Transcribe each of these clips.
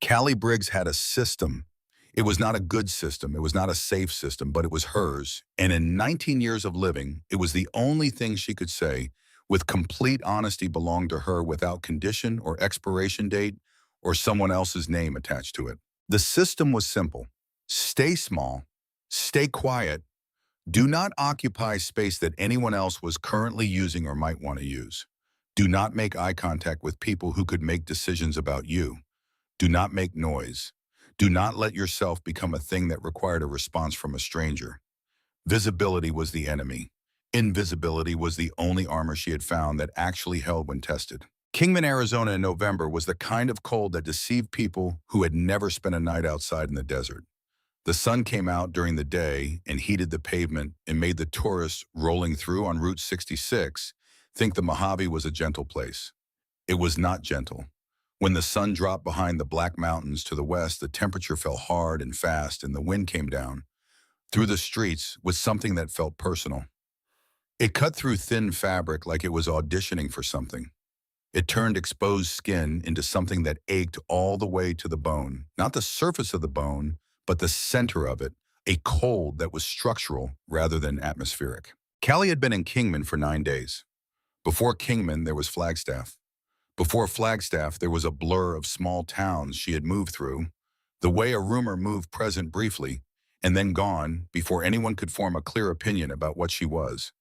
Callie Briggs had a system. It was not a good system. It was not a safe system, but it was hers. And in 19 years of living, it was the only thing she could say with complete honesty belonged to her without condition or expiration date or someone else's name attached to it. The system was simple. Stay small, stay quiet, do not occupy space that anyone else was currently using or might want to use. Do not make eye contact with people who could make decisions about you. Do not make noise. Do not let yourself become a thing that required a response from a stranger. Visibility was the enemy. Invisibility was the only armor she had found that actually held when tested. Kingman, Arizona in November was the kind of cold that deceived people who had never spent a night outside in the desert. The sun came out during the day and heated the pavement and made the tourists rolling through on Route 66 think the Mojave was a gentle place. It was not gentle. When the sun dropped behind the Black Mountains to the west, the temperature fell hard and fast and the wind came down through the streets with something that felt personal. It cut through thin fabric like it was auditioning for something. It turned exposed skin into something that ached all the way to the bone, not the surface of the bone, but the center of it, a cold that was structural rather than atmospheric. Callie had been in Kingman for 9 days. Before Kingman, there was Flagstaff. Before Flagstaff, there was a blur of small towns she had moved through, the way a rumor moved present briefly, and then gone before anyone could form a clear opinion about what she was.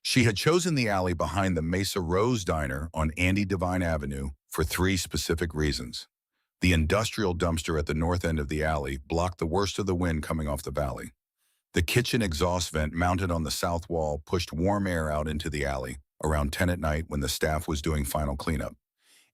She had chosen the alley behind the Mesa Rose Diner on Andy Devine Avenue for 3 specific reasons. The industrial dumpster at the north end of the alley blocked the worst of the wind coming off the valley. The kitchen exhaust vent mounted on the south wall pushed warm air out into the alley around 10 at night when the staff was doing final cleanup.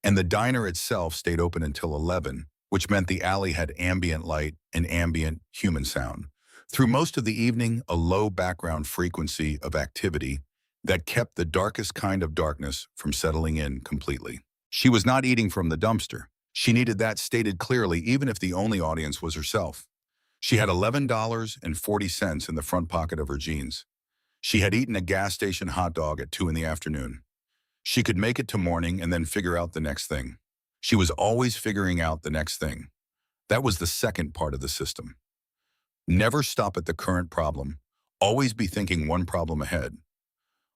And the diner itself stayed open until 11, which meant the alley had ambient light and ambient human sound. Through most of the evening, a low background frequency of activity that kept the darkest kind of darkness from settling in completely. She was not eating from the dumpster. She needed that stated clearly, even if the only audience was herself. She had $11.40 in the front pocket of her jeans. She had eaten a gas station hot dog at 2 in the afternoon. She could make it to morning and then figure out the next thing. She was always figuring out the next thing. That was the second part of the system. Never stop at the current problem. Always be thinking one problem ahead.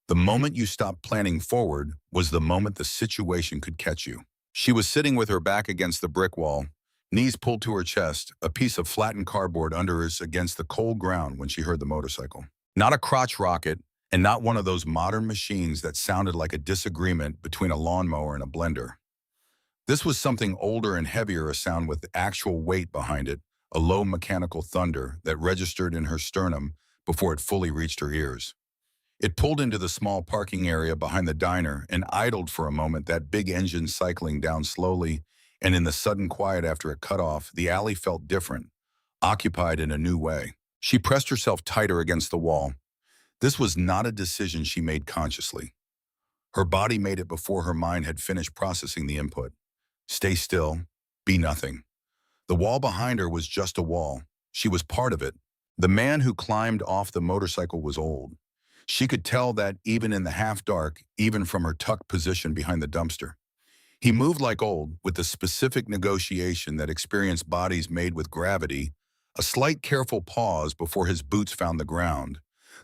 The moment you stopped planning forward was the moment the situation could catch you. She was sitting with her back against the brick wall, knees pulled to her chest, a piece of flattened cardboard under her against the cold ground when she heard the motorcycle. Not a crotch rocket, and not one of those modern machines that sounded like a disagreement between a lawnmower and a blender. This was something older and heavier, a sound with actual weight behind it, a low mechanical thunder that registered in her sternum before it fully reached her ears. It pulled into the small parking area behind the diner and idled for a moment, that big engine cycling down slowly, and in the sudden quiet after it cut off, the alley felt different, occupied in a new way. She pressed herself tighter against the wall. This was not a decision she made consciously. Her body made it before her mind had finished processing the input. Stay still, be nothing. The wall behind her was just a wall. She was part of it. The man who climbed off the motorcycle was old. She could tell that even in the half-dark, even from her tucked position behind the dumpster. He moved like old, with the specific negotiation that experienced bodies made with gravity, a slight careful pause before his boots found the ground.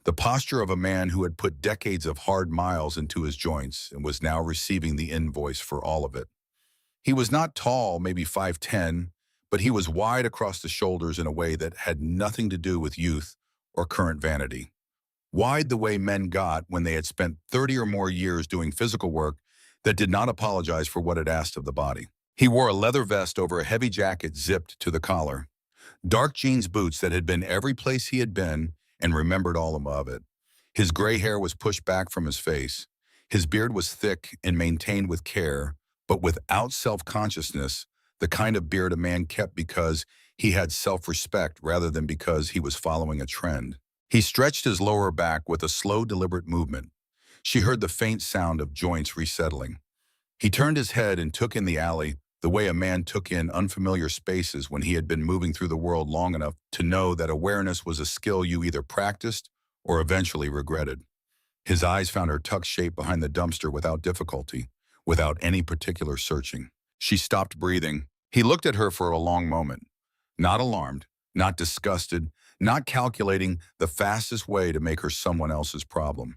The posture of a man who had put decades of hard miles into his joints and was now receiving the invoice for all of it. He was not tall, maybe 5'10", but he was wide across the shoulders in a way that had nothing to do with youth or current vanity. Wide the way men got when they had spent 30 or more years doing physical work that did not apologize for what it asked of the body. He wore a leather vest over a heavy jacket zipped to the collar, dark jeans boots that had been every place he had been and remembered all of it. His gray hair was pushed back from his face. His beard was thick and maintained with care, but without self-consciousness, the kind of beard a man kept because he had self-respect rather than because he was following a trend. He stretched his lower back with a slow, deliberate movement. She heard the faint sound of joints resettling. He turned his head and took in the alley the way a man took in unfamiliar spaces when he had been moving through the world long enough to know that awareness was a skill you either practiced or eventually regretted. His eyes found her tucked shape behind the dumpster without difficulty, without any particular searching. She stopped breathing, He looked at her for a long moment, not alarmed, not disgusted, not calculating the fastest way to make her someone else's problem.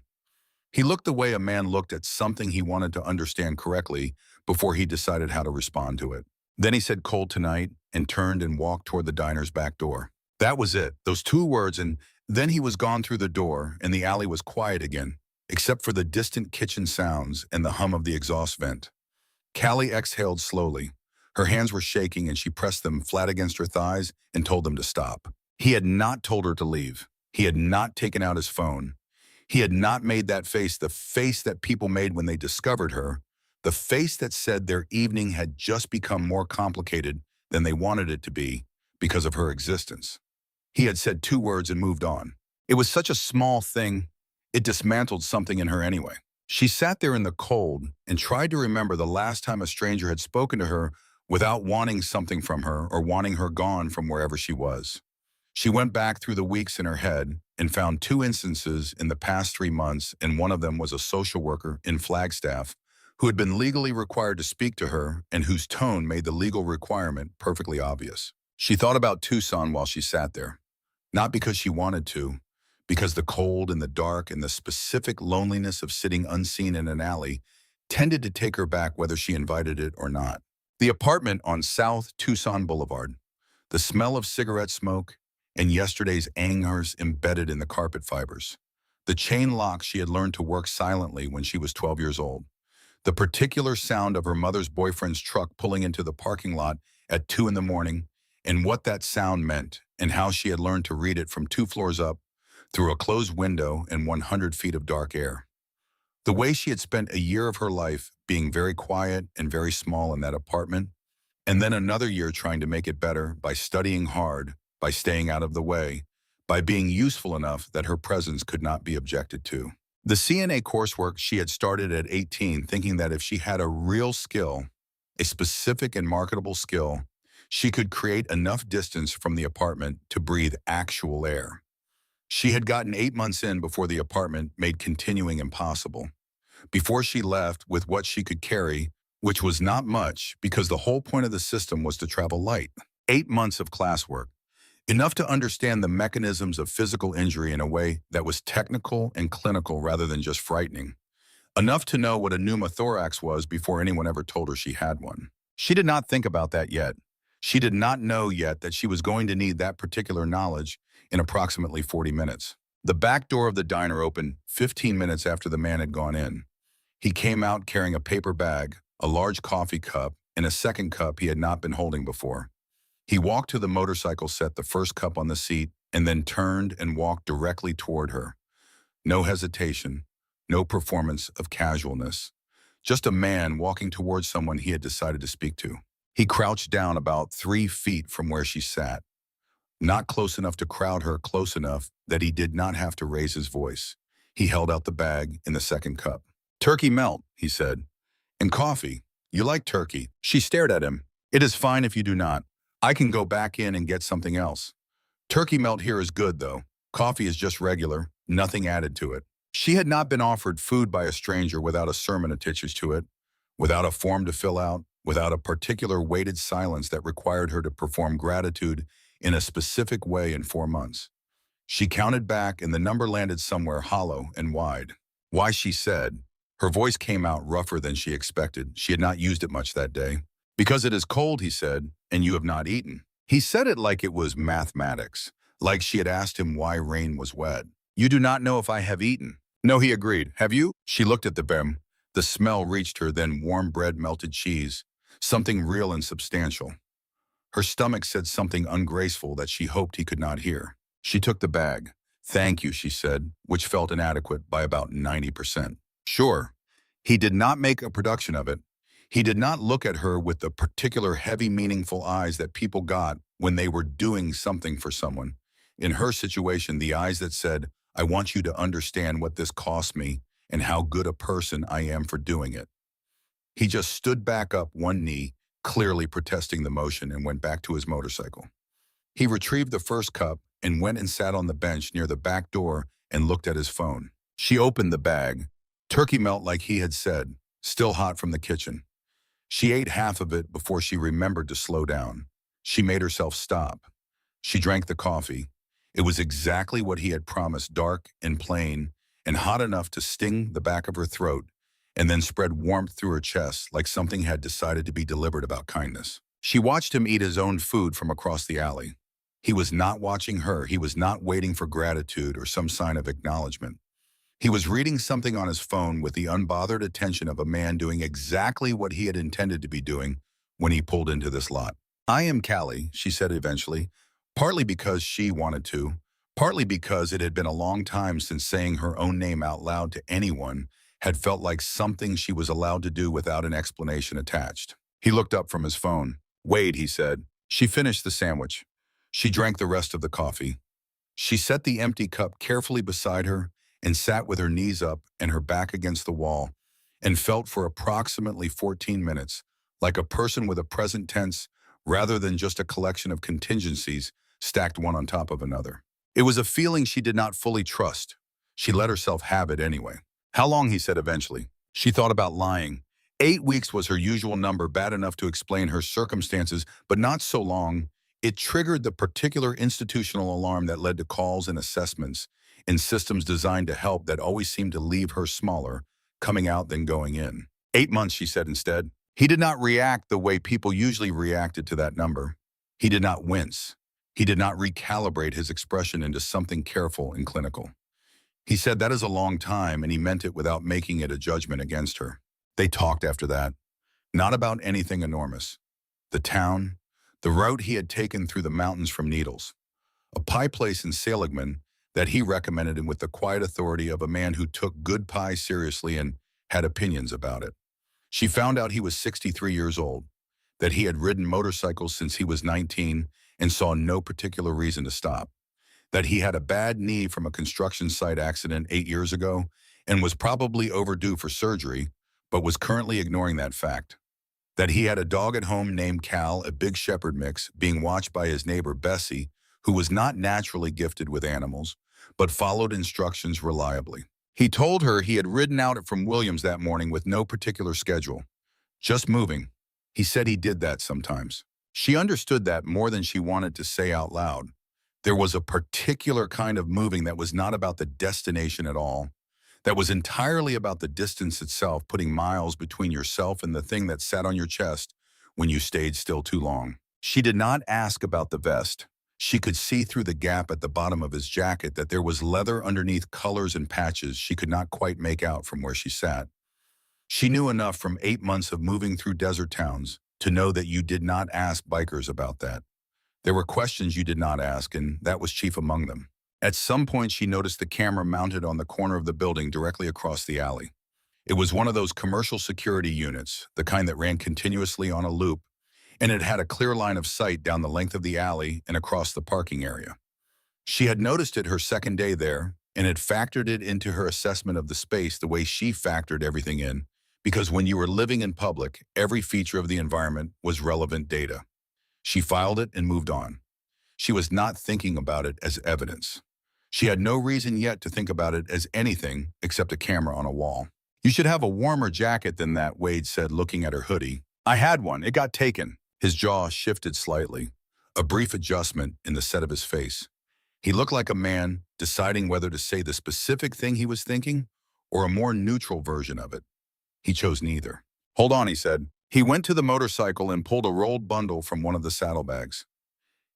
He looked the way a man looked at something he wanted to understand correctly before he decided how to respond to it. Then he said cold tonight and turned and walked toward the diner's back door. That was it, those two words, and then he was gone through the door and the alley was quiet again, except for the distant kitchen sounds and the hum of the exhaust vent. Callie exhaled slowly. Her hands were shaking and she pressed them flat against her thighs and told them to stop. He had not told her to leave. He had not taken out his phone. He had not made that face, the face that people made when they discovered her, the face that said their evening had just become more complicated than they wanted it to be because of her existence. He had said two words and moved on. It was such a small thing, it dismantled something in her anyway. She sat there in the cold and tried to remember the last time a stranger had spoken to her without wanting something from her or wanting her gone from wherever she was. She went back through the weeks in her head and found two instances in the past 3 months, and one of them was a social worker in Flagstaff who had been legally required to speak to her and whose tone made the legal requirement perfectly obvious. She thought about Tucson while she sat there, not because she wanted to, because the cold and the dark and the specific loneliness of sitting unseen in an alley tended to take her back whether she invited it or not. The apartment on South Tucson Boulevard, the smell of cigarette smoke, and yesterday's angers embedded in the carpet fibers. The chain lock she had learned to work silently when she was 12 years old. The particular sound of her mother's boyfriend's truck pulling into the parking lot at 2 in the morning, and what that sound meant, and how she had learned to read it from 2 floors up, through a closed window and 100 feet of dark air. The way she had spent a year of her life being very quiet and very small in that apartment, and then another year trying to make it better by studying hard, by staying out of the way, by being useful enough that her presence could not be objected to. The CNA coursework she had started at 18, thinking that if she had a real skill, a specific and marketable skill, she could create enough distance from the apartment to breathe actual air. She had gotten 8 months in before the apartment made continuing impossible. Before she left with what she could carry, which was not much because the whole point of the system was to travel light. 8 months of classwork, enough to understand the mechanisms of physical injury in a way that was technical and clinical rather than just frightening. Enough to know what a pneumothorax was before anyone ever told her she had one. She did not think about that yet. She did not know yet that she was going to need that particular knowledge in approximately 40 minutes. The back door of the diner opened 15 minutes after the man had gone in. He came out carrying a paper bag, a large coffee cup, and a second cup he had not been holding before. He walked to the motorcycle, set the first cup on the seat, and then turned and walked directly toward her. No hesitation, no performance of casualness. Just a man walking towards someone he had decided to speak to. He crouched down about 3 feet from where she sat. Not close enough to crowd her, close enough that he did not have to raise his voice. He held out the bag in the second cup. "Turkey melt," he said. "And coffee. You like turkey." She stared at him. "It is fine if you do not. I can go back in and get something else. Turkey melt here is good, though. Coffee is just regular, nothing added to it." She had not been offered food by a stranger without a sermon attached to it, without a form to fill out, without a particular weighted silence that required her to perform gratitude in a specific way in 4 months. She counted back and the number landed somewhere hollow and wide. "Why," she said. Her voice came out rougher than she expected. She had not used it much that day. "Because it is cold," he said, "and you have not eaten." He said it like it was mathematics, like she had asked him why rain was wet. "You do not know if I have eaten." "No," he agreed. "Have you?" She looked at the bem. The smell reached her, then warm bread, melted cheese, something real and substantial. Her stomach said something ungraceful that she hoped he could not hear. She took the bag. "Thank you," she said, which felt inadequate by about 90%. Sure. He did not make a production of it. He did not look at her with the particular heavy, meaningful eyes that people got when they were doing something for someone. In her situation, the eyes that said, "I want you to understand what this cost me and how good a person I am for doing it." He just stood back up one knee, clearly protesting the motion, and went back to his motorcycle. He retrieved the first cup and went and sat on the bench near the back door and looked at his phone. She opened the bag. Turkey melt, like he had said, still hot from the kitchen. She ate half of it before she remembered to slow down. She made herself stop. She drank the coffee. It was exactly what he had promised, dark and plain, and hot enough to sting the back of her throat, and then spread warmth through her chest like something had decided to be deliberate about kindness. She watched him eat his own food from across the alley. He was not watching her. He was not waiting for gratitude or some sign of acknowledgement. He was reading something on his phone with the unbothered attention of a man doing exactly what he had intended to be doing when he pulled into this lot. "I am Callie," she said eventually, partly because she wanted to, partly because it had been a long time since saying her own name out loud to anyone had felt like something she was allowed to do without an explanation attached. He looked up from his phone. "Wade," he said. She finished the sandwich. She drank the rest of the coffee. She set the empty cup carefully beside her and sat with her knees up and her back against the wall and felt for approximately 14 minutes like a person with a present tense rather than just a collection of contingencies stacked one on top of another. It was a feeling she did not fully trust. She let herself have it anyway. "How long?" he said eventually. She thought about lying. 8 weeks was her usual number, bad enough to explain her circumstances, but not so long. It triggered the particular institutional alarm that led to calls and assessments in systems designed to help that always seemed to leave her smaller, coming out than going in. 8 months, she said instead. He did not react the way people usually reacted to that number. He did not wince. He did not recalibrate his expression into something careful and clinical. He said that is a long time, and he meant it without making it a judgment against her. They talked after that, not about anything enormous. The town, the route he had taken through the mountains from Needles, a pie place in Seligman that he recommended him with the quiet authority of a man who took good pie seriously and had opinions about it. She found out he was 63 years old, that he had ridden motorcycles since he was 19 and saw no particular reason to stop, that he had a bad knee from a construction site accident 8 years ago and was probably overdue for surgery, but was currently ignoring that fact, that he had a dog at home named Cal, a big shepherd mix, being watched by his neighbor Bessie, who was not naturally gifted with animals, but followed instructions reliably. He told her he had ridden out from Williams that morning with no particular schedule, just moving. He said he did that sometimes. She understood that more than she wanted to say out loud. There was a particular kind of moving that was not about the destination at all, that was entirely about the distance itself, putting miles between yourself and the thing that sat on your chest when you stayed still too long. She did not ask about the vest. She could see through the gap at the bottom of his jacket that there was leather underneath colors and patches she could not quite make out from where she sat. She knew enough from 8 months of moving through desert towns to know that you did not ask bikers about that. There were questions you did not ask, and that was chief among them. At some point, she noticed the camera mounted on the corner of the building directly across the alley. It was one of those commercial security units, the kind that ran continuously on a loop, and it had a clear line of sight down the length of the alley and across the parking area. She had noticed it her second day there and had factored it into her assessment of the space the way she factored everything in, because when you were living in public, every feature of the environment was relevant data. She filed it and moved on. She was not thinking about it as evidence. She had no reason yet to think about it as anything except a camera on a wall. "You should have a warmer jacket than that," Wade said, looking at her hoodie. "I had one. It got taken." His jaw shifted slightly, a brief adjustment in the set of his face. He looked like a man deciding whether to say the specific thing he was thinking or a more neutral version of it. He chose neither. "Hold on," he said. He went to the motorcycle and pulled a rolled bundle from one of the saddlebags.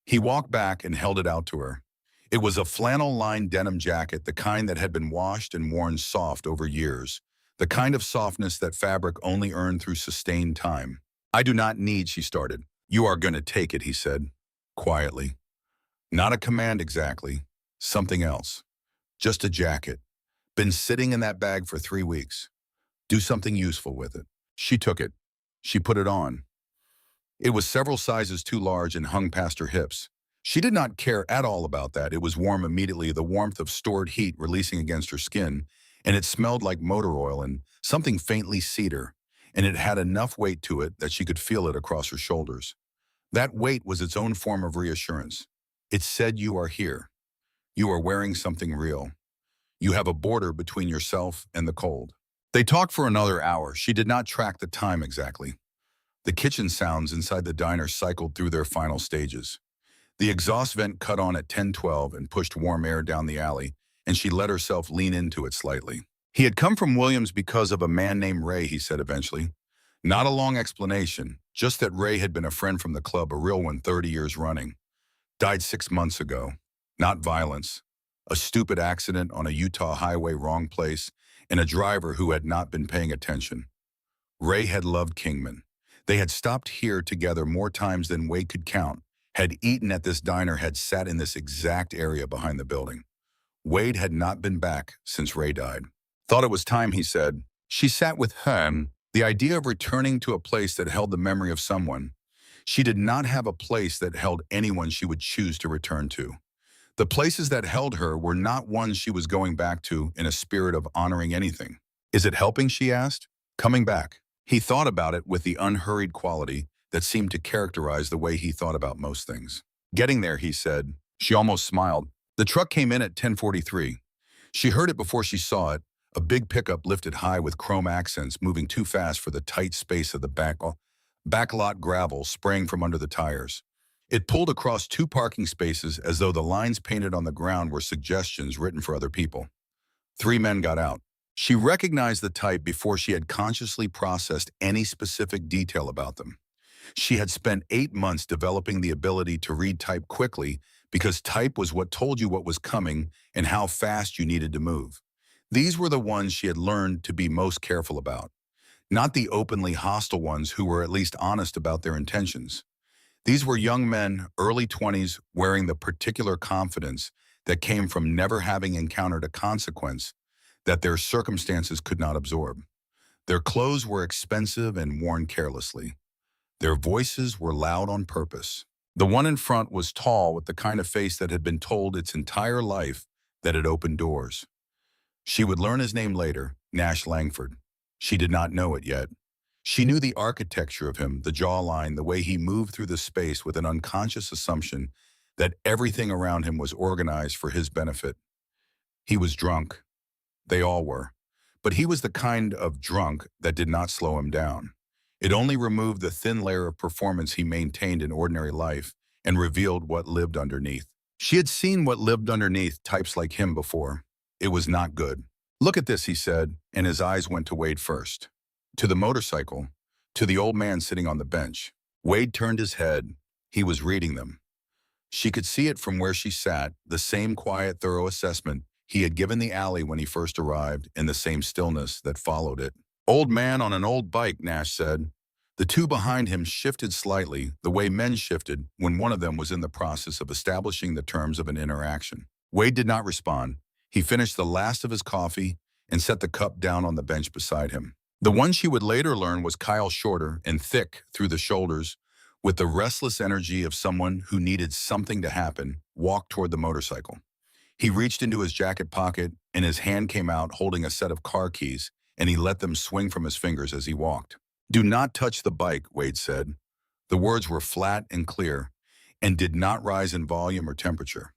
He walked back and held it out to her. It was a flannel-lined denim jacket, the kind that had been washed and worn soft over years, the kind of softness that fabric only earned through sustained time. "I do not need," she started. "You are going to take it," he said, quietly. Not a command exactly, something else. Just a jacket. Been sitting in that bag for 3 weeks. Do something useful with it. She took it. She put it on. It was several sizes too large and hung past her hips. She did not care at all about that. It was warm immediately, the warmth of stored heat releasing against her skin, and it smelled like motor oil and something faintly cedar, and it had enough weight to it that she could feel it across her shoulders. That weight was its own form of reassurance. It said, "You are here. You are wearing something real. You have a border between yourself and the cold." They talked for another hour. She did not track the time exactly. The kitchen sounds inside the diner cycled through their final stages. The exhaust vent cut on at 10:12 and pushed warm air down the alley, and she let herself lean into it slightly. He had come from Williams because of a man named Ray, he said eventually. Not a long explanation, just that Ray had been a friend from the club, a real one 30 years running. Died 6 months ago. Not violence. A stupid accident on a Utah highway, wrong place, and a driver who had not been paying attention. Ray had loved Kingman. They had stopped here together more times than Wade could count, had eaten at this diner, had sat in this exact area behind the building. Wade had not been back since Ray died. Thought it was time, he said. She sat with him. The idea of returning to a place that held the memory of someone. She did not have a place that held anyone she would choose to return to. The places that held her were not ones she was going back to in a spirit of honoring anything. Is it helping, she asked? Coming back. He thought about it with the unhurried quality that seemed to characterize the way he thought about most things. Getting there, he said. She almost smiled. The truck came in at 10:43. She heard it before she saw it, a big pickup lifted high with chrome accents moving too fast for the tight space of the backlot, gravel spraying from under the tires. It pulled across 2 parking spaces as though the lines painted on the ground were suggestions written for other people. 3 men got out. She recognized the type before she had consciously processed any specific detail about them. She had spent 8 months developing the ability to read type quickly because type was what told you what was coming and how fast you needed to move. These were the ones she had learned to be most careful about, not the openly hostile ones who were at least honest about their intentions. These were young men, early 20s, wearing the particular confidence that came from never having encountered a consequence that their circumstances could not absorb. Their clothes were expensive and worn carelessly. Their voices were loud on purpose. The one in front was tall with the kind of face that had been told its entire life that it opened doors. She would learn his name later, Nash Langford. She did not know it yet. She knew the architecture of him, the jawline, the way he moved through the space with an unconscious assumption that everything around him was organized for his benefit. He was drunk. They all were. But he was the kind of drunk that did not slow him down. It only removed the thin layer of performance he maintained in ordinary life and revealed what lived underneath. She had seen what lived underneath types like him before. It was not good. Look at this, he said, and his eyes went to Wade first. To the motorcycle, to the old man sitting on the bench. Wade turned his head. He was reading them. She could see it from where she sat, the same quiet, thorough assessment he had given the alley when he first arrived, and the same stillness that followed it. Old man on an old bike, Nash said. The 2 behind him shifted slightly, the way men shifted when one of them was in the process of establishing the terms of an interaction. Wade did not respond. He finished the last of his coffee and set the cup down on the bench beside him. The one she would later learn was Kyle, shorter and thick through the shoulders, with the restless energy of someone who needed something to happen, walked toward the motorcycle. He reached into his jacket pocket, and his hand came out holding a set of car keys, and he let them swing from his fingers as he walked. Do not touch the bike, Wade said. The words were flat and clear, and did not rise in volume or temperature.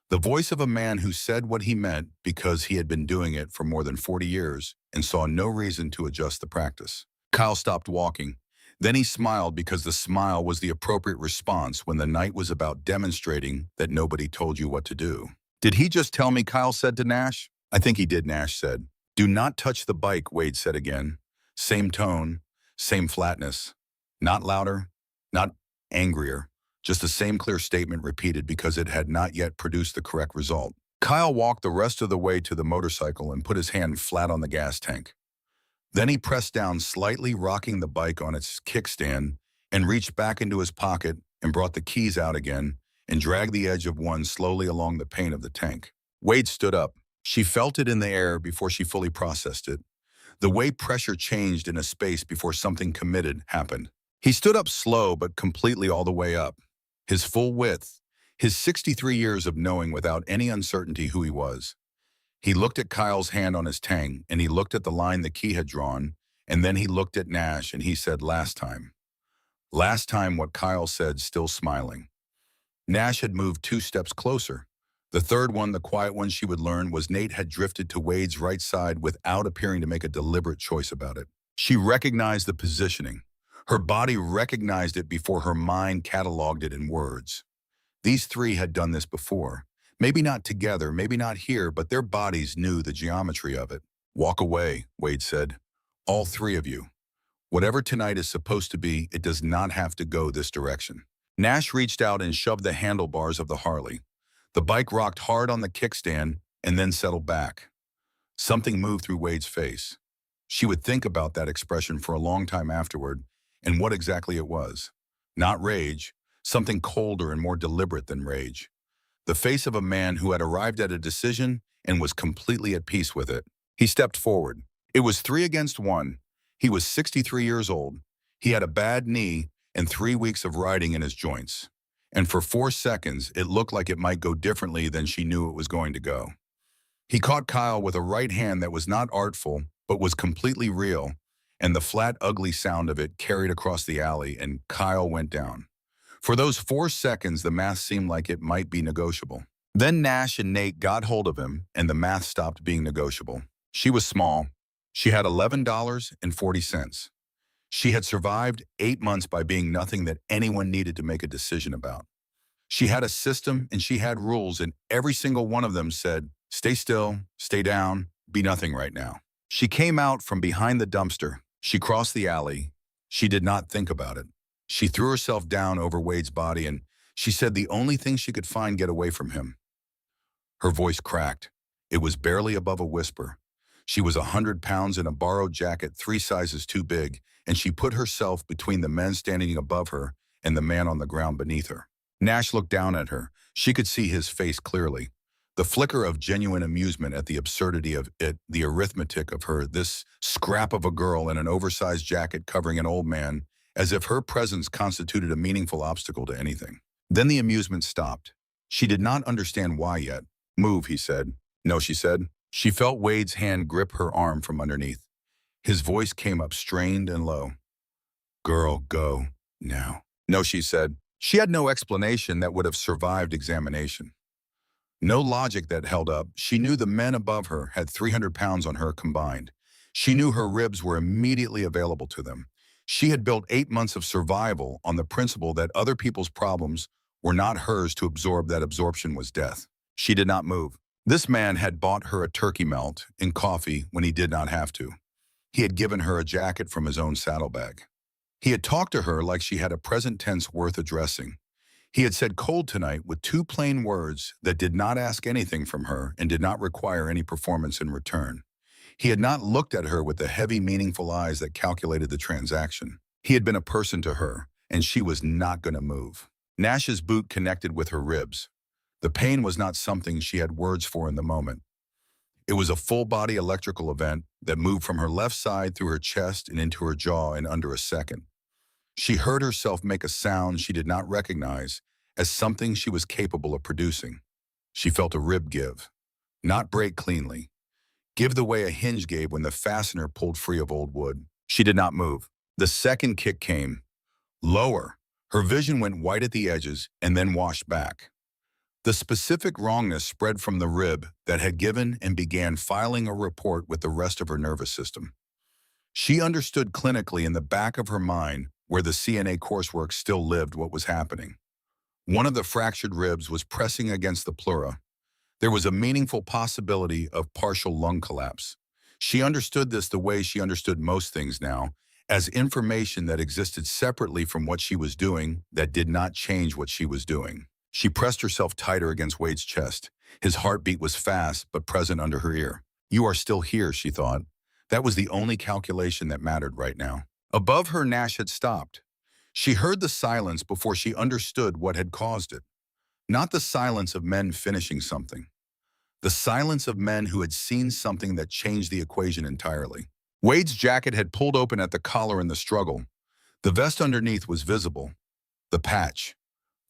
The voice of a man who said what he meant because he had been doing it for more than 40 years and saw no reason to adjust the practice. Kyle stopped walking. Then he smiled because the smile was the appropriate response when the night was about demonstrating that nobody told you what to do. Did he just tell me, Kyle said to Nash? I think he did, Nash said. Do not touch the bike, Wade said again. Same tone, same flatness. Not louder, not angrier. Just the same clear statement repeated because it had not yet produced the correct result. Kyle walked the rest of the way to the motorcycle and put his hand flat on the gas tank. Then he pressed down slightly, rocking the bike on its kickstand, and reached back into his pocket and brought the keys out again and dragged the edge of one slowly along the paint of the tank. Wade stood up. She felt it in the air before she fully processed it. The way pressure changed in a space before something committed happened. He stood up slow but completely all the way up. His full width, his 63 years of knowing without any uncertainty who he was. He looked at Kyle's hand on his tang, and he looked at the line the key had drawn, and then he looked at Nash and he said, last time. Last time, what Kyle said, still smiling. Nash had moved 2 steps closer. The third one, the quiet one she would learn, was Nate had drifted to Wade's right side without appearing to make a deliberate choice about it. She recognized the positioning. Her body recognized it before her mind cataloged it in words. These three had done this before. Maybe not together, maybe not here, but their bodies knew the geometry of it. Walk away, Wade said. All three of you. Whatever tonight is supposed to be, it does not have to go this direction. Nash reached out and shoved the handlebars of the Harley. The bike rocked hard on the kickstand and then settled back. Something moved through Wade's face. She would think about that expression for a long time afterward, and what exactly it was. Not rage, something colder and more deliberate than rage. The face of a man who had arrived at a decision and was completely at peace with it. He stepped forward. It was 3 against 1. He was 63 years old. He had a bad knee and 3 weeks of riding in his joints. And for 4 seconds, it looked like it might go differently than she knew it was going to go. He caught Kyle with a right hand that was not artful, but was completely real, and the flat, ugly sound of it carried across the alley, and Kyle went down. For those 4 seconds, the math seemed like it might be negotiable. Then Nash and Nate got hold of him, and the math stopped being negotiable. She was small. She had $11.40. She had survived 8 months by being nothing that anyone needed to make a decision about. She had a system and she had rules, and every single one of them said, stay still, stay down, be nothing right now. She came out from behind the dumpster. She crossed the alley. She did not think about it. She threw herself down over Wade's body, and she said the only thing she could find get away from him. Her voice cracked. It was barely above a whisper. She was 100 pounds in a borrowed jacket 3 sizes too big, and she put herself between the men standing above her and the man on the ground beneath her. Nash looked down at her. She could see his face clearly. The flicker of genuine amusement at the absurdity of it, the arithmetic of her, this scrap of a girl in an oversized jacket covering an old man, as if her presence constituted a meaningful obstacle to anything. Then the amusement stopped. She did not understand why yet. Move, he said. No, she said. She felt Wade's hand grip her arm from underneath. His voice came up strained and low. Girl, go, now. No, she said. She had no explanation that would have survived examination. No logic that held up. She knew the men above her had 300 pounds on her combined. She knew her ribs were immediately available to them. She had built 8 months of survival on the principle that other people's problems were not hers to absorb. That absorption was death. She did not move. This man had bought her a turkey melt and coffee when he did not have to. He had given her a jacket from his own saddlebag. He had talked to her like she had a present tense worth addressing. He had said cold tonight with 2 plain words that did not ask anything from her and did not require any performance in return. He had not looked at her with the heavy, meaningful eyes that calculated the transaction. He had been a person to her, and she was not going to move. Nash's boot connected with her ribs. The pain was not something she had words for in the moment. It was a full-body electrical event that moved from her left side through her chest and into her jaw in under a second. She heard herself make a sound she did not recognize as something she was capable of producing. She felt a rib give, not break cleanly. Give the way a hinge gave when the fastener pulled free of old wood. She did not move. The second kick came. Lower. Her vision went white at the edges and then washed back. The specific wrongness spread from the rib that had given and began filing a report with the rest of her nervous system. She understood clinically in the back of her mind, where the CNA coursework still lived, what was happening. One of the fractured ribs was pressing against the pleura. There was a meaningful possibility of partial lung collapse. She understood this the way she understood most things now, as information that existed separately from what she was doing that did not change what she was doing. She pressed herself tighter against Wade's chest. His heartbeat was fast but present under her ear. You are still here, she thought. That was the only calculation that mattered right now. Above her, Nash had stopped. She heard the silence before she understood what had caused it. Not the silence of men finishing something. The silence of men who had seen something that changed the equation entirely. Wade's jacket had pulled open at the collar in the struggle. The vest underneath was visible. The patch.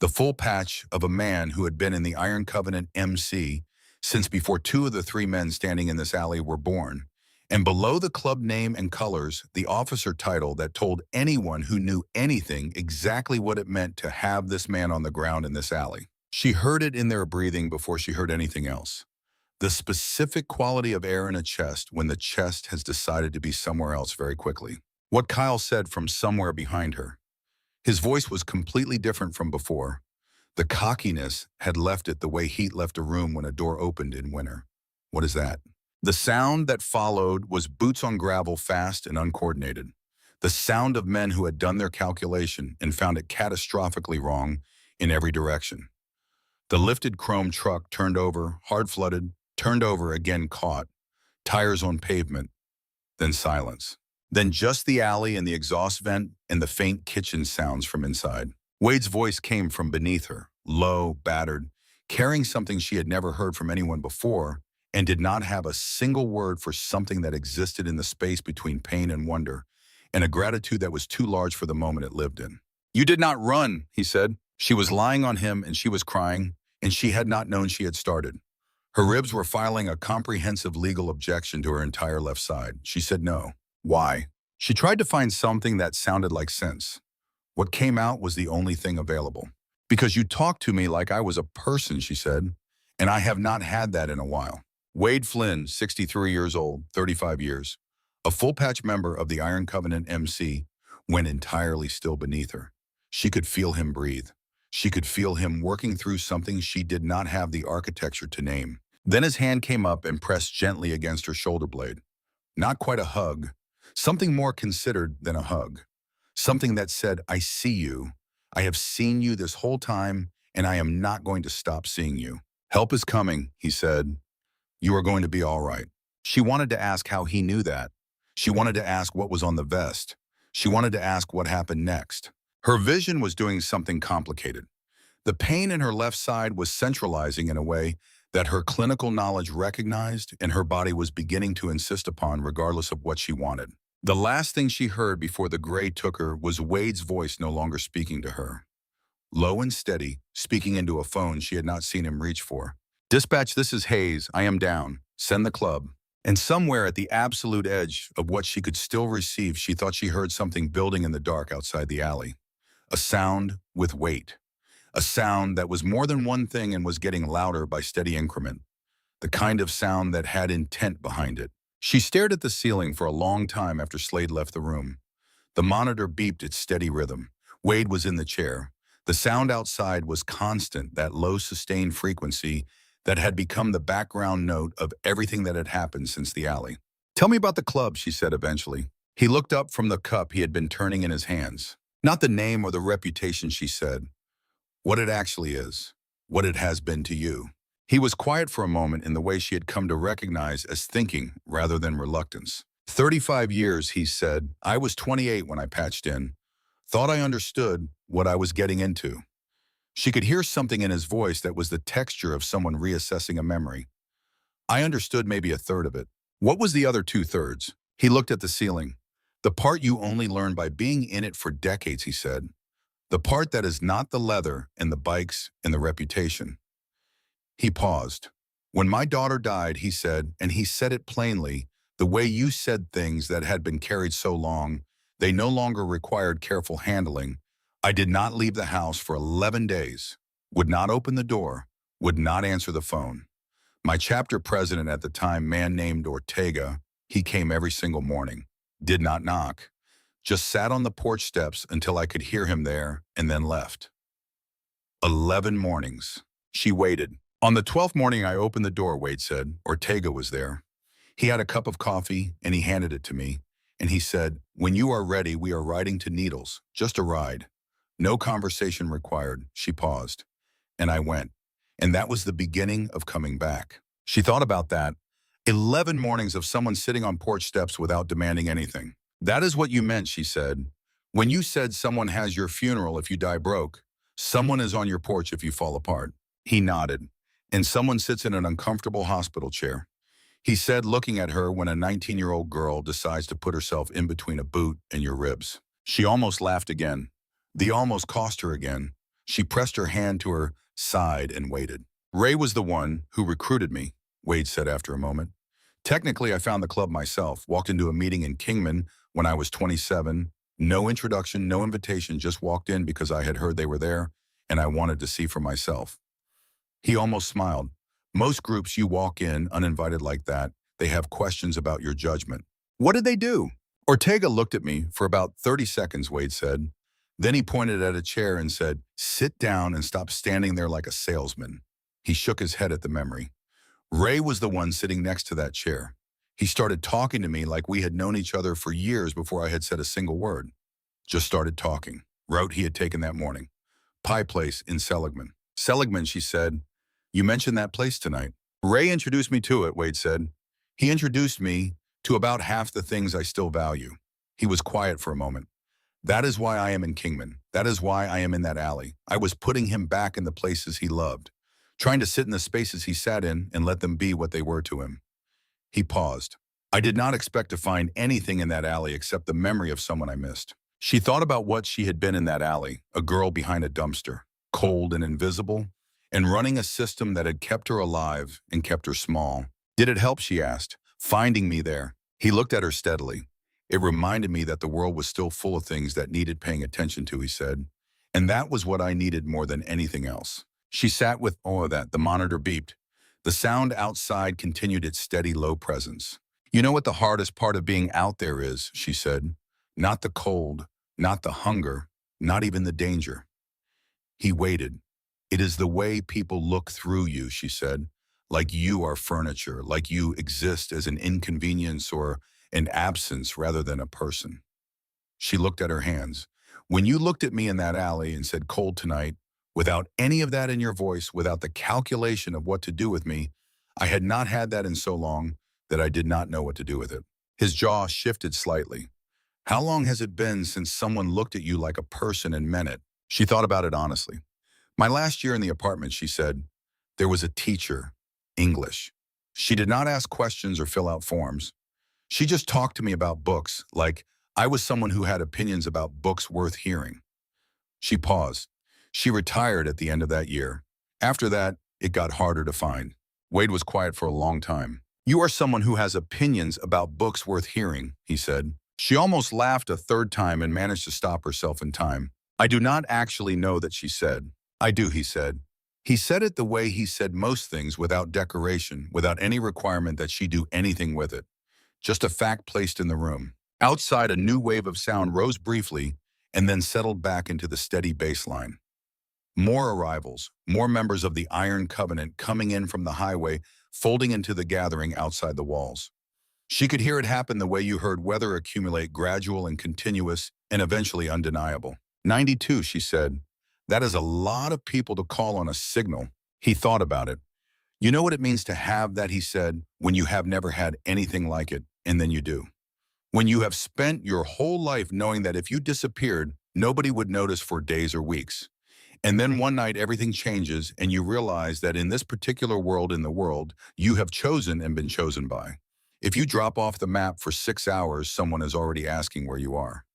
The full patch of a man who had been in the Iron Covenant MC since before 2 of the 3 men standing in this alley were born. And below the club name and colors, the officer title that told anyone who knew anything exactly what it meant to have this man on the ground in this alley. She heard it in their breathing before she heard anything else. The specific quality of air in a chest when the chest has decided to be somewhere else very quickly. what Kyle said from somewhere behind her. His voice was completely different from before. The cockiness had left it the way heat left a room when a door opened in winter. What is that? The sound that followed was boots on gravel, fast and uncoordinated. The sound of men who had done their calculation and found it catastrophically wrong in every direction. The lifted chrome truck turned over, hard-flooded, turned over again, caught, tires on pavement, then silence. Then just the alley and the exhaust vent and the faint kitchen sounds from inside. Wade's voice came from beneath her, low, battered, carrying something she had never heard from anyone before, and did not have a single word for something that existed in the space between pain and wonder, and a gratitude that was too large for the moment it lived in. "You did not run," he said. She was lying on him and she was crying, and she had not known she had started. Her ribs were filing a comprehensive legal objection to her entire left side. She said no. Why? She tried to find something that sounded like sense. What came out was the only thing available. "Because you talked to me like I was a person," she said, "and I have not had that in a while." Wade Flynn, 63 years old, 35 years, a full-patch member of the Iron Covenant MC, went entirely still beneath her. She could feel him breathe. She could feel him working through something she did not have the architecture to name. Then his hand came up and pressed gently against her shoulder blade. Not quite a hug, something more considered than a hug. Something that said, "I see you. I have seen you this whole time, and I am not going to stop seeing you. Help is coming," he said. "You are going to be all right." She wanted to ask how he knew that. She wanted to ask what was on the vest. She wanted to ask what happened next. Her vision was doing something complicated. The pain in her left side was centralizing in a way that her clinical knowledge recognized, and her body was beginning to insist upon regardless of what she wanted. The last thing she heard before the gray took her was Wade's voice no longer speaking to her. Low and steady, speaking into a phone she had not seen him reach for. "Dispatch, this is Hayes. I am down. Send the club." And somewhere at the absolute edge of what she could still receive, she thought she heard something building in the dark outside the alley. A sound with weight. A sound that was more than one thing and was getting louder by steady increment. The kind of sound that had intent behind it. She stared at the ceiling for a long time after Slade left the room. The monitor beeped its steady rhythm. Wade was in the chair. The sound outside was constant, that low sustained frequency that had become the background note of everything that had happened since the alley. "Tell me about the club," she said eventually. He looked up from the cup he had been turning in his hands. "Not the name or the reputation," she said. "What it actually is. What it has been to you." He was quiet for a moment in the way she had come to recognize as thinking rather than reluctance. 35 years, he said. "I was 28 when I patched in. Thought I understood what I was getting into." She could hear something in his voice that was the texture of someone reassessing a memory. "I understood maybe a third of it." "What was the other 2/3? He looked at the ceiling. "The part you only learn by being in it for decades," he said. "The part that is not the leather and the bikes and the reputation." He paused. "When my daughter died," he said, and he said it plainly, the way you said things that had been carried so long, they no longer required careful handling. "I did not leave the house for 11 days, would not open the door, would not answer the phone. My chapter president at the time, man named Ortega, he came every single morning, did not knock, just sat on the porch steps until I could hear him there and then left. 11 mornings." She waited. "On the 12th morning I opened the door," Wade said. "Ortega was there. He had a cup of coffee and he handed it to me. And he said, 'When you are ready, we are riding to Needles, just a ride. No conversation required.'" She paused. "And I went. And that was the beginning of coming back." She thought about that. 11 mornings of someone sitting on porch steps without demanding anything. "That is what you meant," she said. "When you said someone has your funeral if you die broke, someone is on your porch if you fall apart." He nodded. "And someone sits in an uncomfortable hospital chair." He said, looking at her, "When a 19-year-old girl decides to put herself in between a boot and your ribs." She almost laughed again. The almost cost her again. She pressed her hand to her side and waited. "Ray was the one who recruited me," Wade said after a moment. "Technically, I found the club myself, walked into a meeting in Kingman when I was 27. No introduction, no invitation, just walked in because I had heard they were there and I wanted to see for myself." He almost smiled. "Most groups you walk in uninvited like that, they have questions about your judgment." "What did they do?" Ortega looked at me for about 30 seconds, Wade said. Then he pointed at a chair and said, "Sit down and stop standing there like a salesman." He shook his head at the memory. Ray was the one sitting next to that chair. He started talking to me like we had known each other for years before I had said a single word. Just started talking. Route he had taken that morning. Pie place in Seligman. Seligman, she said. You mentioned that place tonight. Ray introduced me to it, Wade said. He introduced me to about half the things I still value. He was quiet for a moment. That is why I am in Kingman. That is why I am in that alley. I was putting him back in the places he loved, trying to sit in the spaces he sat in and let them be what they were to him. He paused. I did not expect to find anything in that alley except the memory of someone I missed. She thought about what she had been in that alley, a girl behind a dumpster, cold and invisible, and running a system that had kept her alive and kept her small. Did it help, she asked, finding me there? He looked at her steadily. It reminded me that the world was still full of things that needed paying attention to, he said. And that was what I needed more than anything else. She sat with all of that. The monitor beeped. The sound outside continued its steady, low presence. You know what the hardest part of being out there is, she said. Not the cold, not the hunger, not even the danger. He waited. It is the way people look through you, she said. Like you are furniture, like you exist as an inconvenience or an absence rather than a person. She looked at her hands. When you looked at me in that alley and said cold tonight, without any of that in your voice, without the calculation of what to do with me, I had not had that in so long that I did not know what to do with it. His jaw shifted slightly. How long has it been since someone looked at you like a person and meant it? She thought about it honestly. My last year in the apartment, she said, there was a teacher, English. She did not ask questions or fill out forms. She just talked to me about books, like I was someone who had opinions about books worth hearing. She paused. She retired at the end of that year. After that, it got harder to find. Wade was quiet for a long time. You are someone who has opinions about books worth hearing, he said. She almost laughed a third time and managed to stop herself in time. I do not actually know that, she said. I do, he said. He said it the way he said most things, without decoration, without any requirement that she do anything with it. Just a fact placed in the room. Outside, a new wave of sound rose briefly and then settled back into the steady baseline. More arrivals, more members of the Iron Covenant coming in from the highway, folding into the gathering outside the walls. She could hear it happen the way you heard weather accumulate, gradual and continuous and eventually undeniable. 92, she said. That is a lot of people to call on a signal. He thought about it. You know what it means to have that, he said, when you have never had anything like it, and then you do. When you have spent your whole life knowing that if you disappeared, nobody would notice for days or weeks. And then one night everything changes and you realize that in this particular world in the world, you have chosen and been chosen by. If you drop off the map for 6 hours, someone is already asking where you are.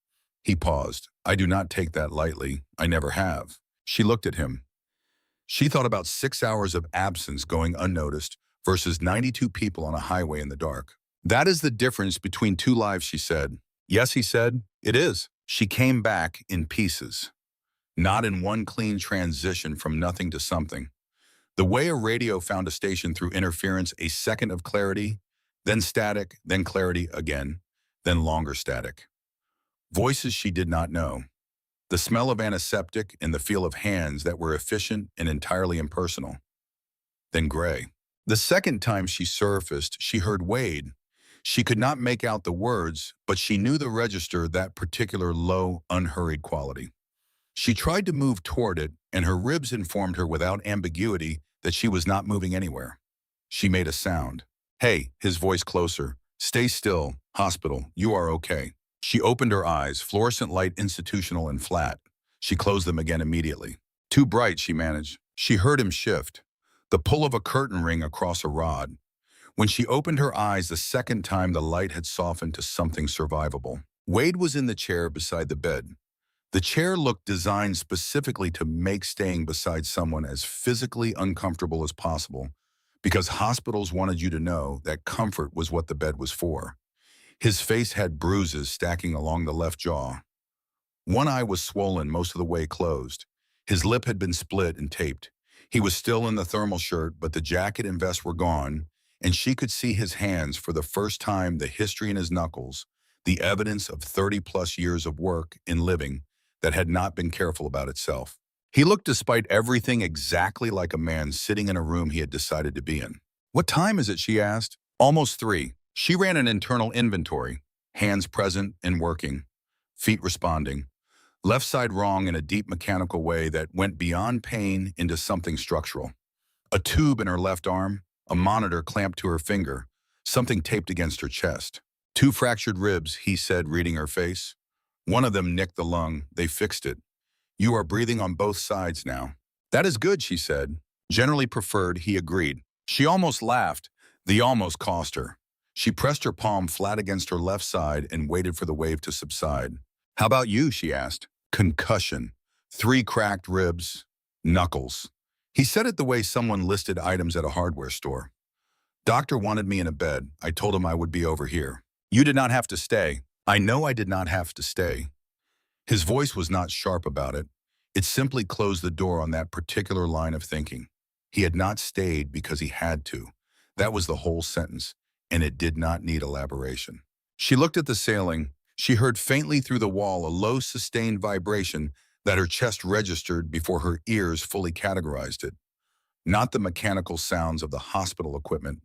He paused. I do not take that lightly. I never have. She looked at him. She thought about 6 hours of absence going unnoticed versus 92 people on a highway in the dark. That is the difference between two lives, she said. Yes, he said, it is. She came back in pieces, not in one clean transition from nothing to something. The way a radio found a station through interference, a second of clarity, then static, then clarity again, then longer static. Voices she did not know. The smell of antiseptic and the feel of hands that were efficient and entirely impersonal. Then gray. The second time she surfaced, she heard Wade. She could not make out the words, but she knew the register, that particular low, unhurried quality. She tried to move toward it, and her ribs informed her without ambiguity that she was not moving anywhere. She made a sound. Hey, his voice closer. Stay still. Hospital. You are okay. She opened her eyes, fluorescent light, institutional and flat. She closed them again immediately. Too bright, she managed. She heard him shift. The pull of a curtain ring across a rod. When she opened her eyes the second time, the light had softened to something survivable. Wade was in the chair beside the bed. The chair looked designed specifically to make staying beside someone as physically uncomfortable as possible, because hospitals wanted you to know that comfort was what the bed was for. His face had bruises stacking along the left jaw. One eye was swollen, most of the way closed. His lip had been split and taped. He was still in the thermal shirt, but the jacket and vest were gone, and she could see his hands for the first time, the history in his knuckles, the evidence of 30-plus years of work in living that had not been careful about itself. He looked, despite everything, exactly like a man sitting in a room he had decided to be in. "What time is it?" she asked. "Almost 3. She ran an internal inventory, hands present and working, feet responding, left side wrong in a deep mechanical way that went beyond pain into something structural. A tube in her left arm, a monitor clamped to her finger, something taped against her chest. 2 fractured ribs," he said, reading her face. "One of them nicked the lung. They fixed it. You are breathing on both sides now." "That is good," she said. "Generally preferred," he agreed. She almost laughed. The almost cost her. She pressed her palm flat against her left side and waited for the wave to subside. "How about you?" she asked. "Concussion. 3 cracked ribs. Knuckles." He said it the way someone listed items at a hardware store. "Doctor wanted me in a bed. I told him I would be over here." "You did not have to stay." "I know I did not have to stay." His voice was not sharp about it. It simply closed the door on that particular line of thinking. He had not stayed because he had to. That was the whole sentence, and it did not need elaboration. She looked at the ceiling. She heard faintly through the wall a low, sustained vibration that her chest registered before her ears fully categorized it. Not the mechanical sounds of the hospital equipment.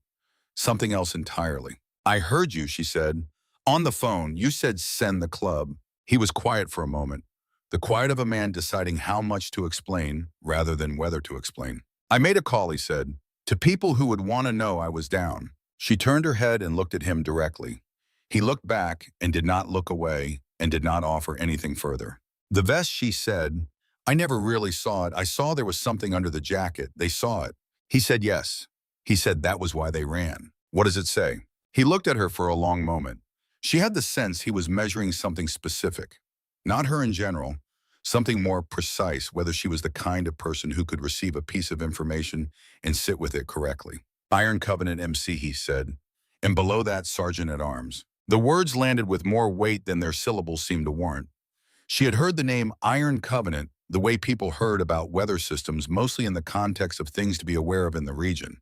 Something else entirely. "I heard you," she said. "On the phone, you said send the club." He was quiet for a moment. The quiet of a man deciding how much to explain rather than whether to explain. "I made a call," he said, "to people who would want to know I was down." She turned her head and looked at him directly. He looked back and did not look away and did not offer anything further. "The vest," she said. "I never really saw it. I saw there was something under the jacket. They saw it." He said yes. He said that was why they ran. "What does it say?" He looked at her for a long moment. She had the sense he was measuring something specific. Not her in general, something more precise, whether she was the kind of person who could receive a piece of information and sit with it correctly. "Iron Covenant MC," he said, "and below that, Sergeant at Arms." The words landed with more weight than their syllables seemed to warrant. She had heard the name Iron Covenant the way people heard about weather systems, mostly in the context of things to be aware of in the region.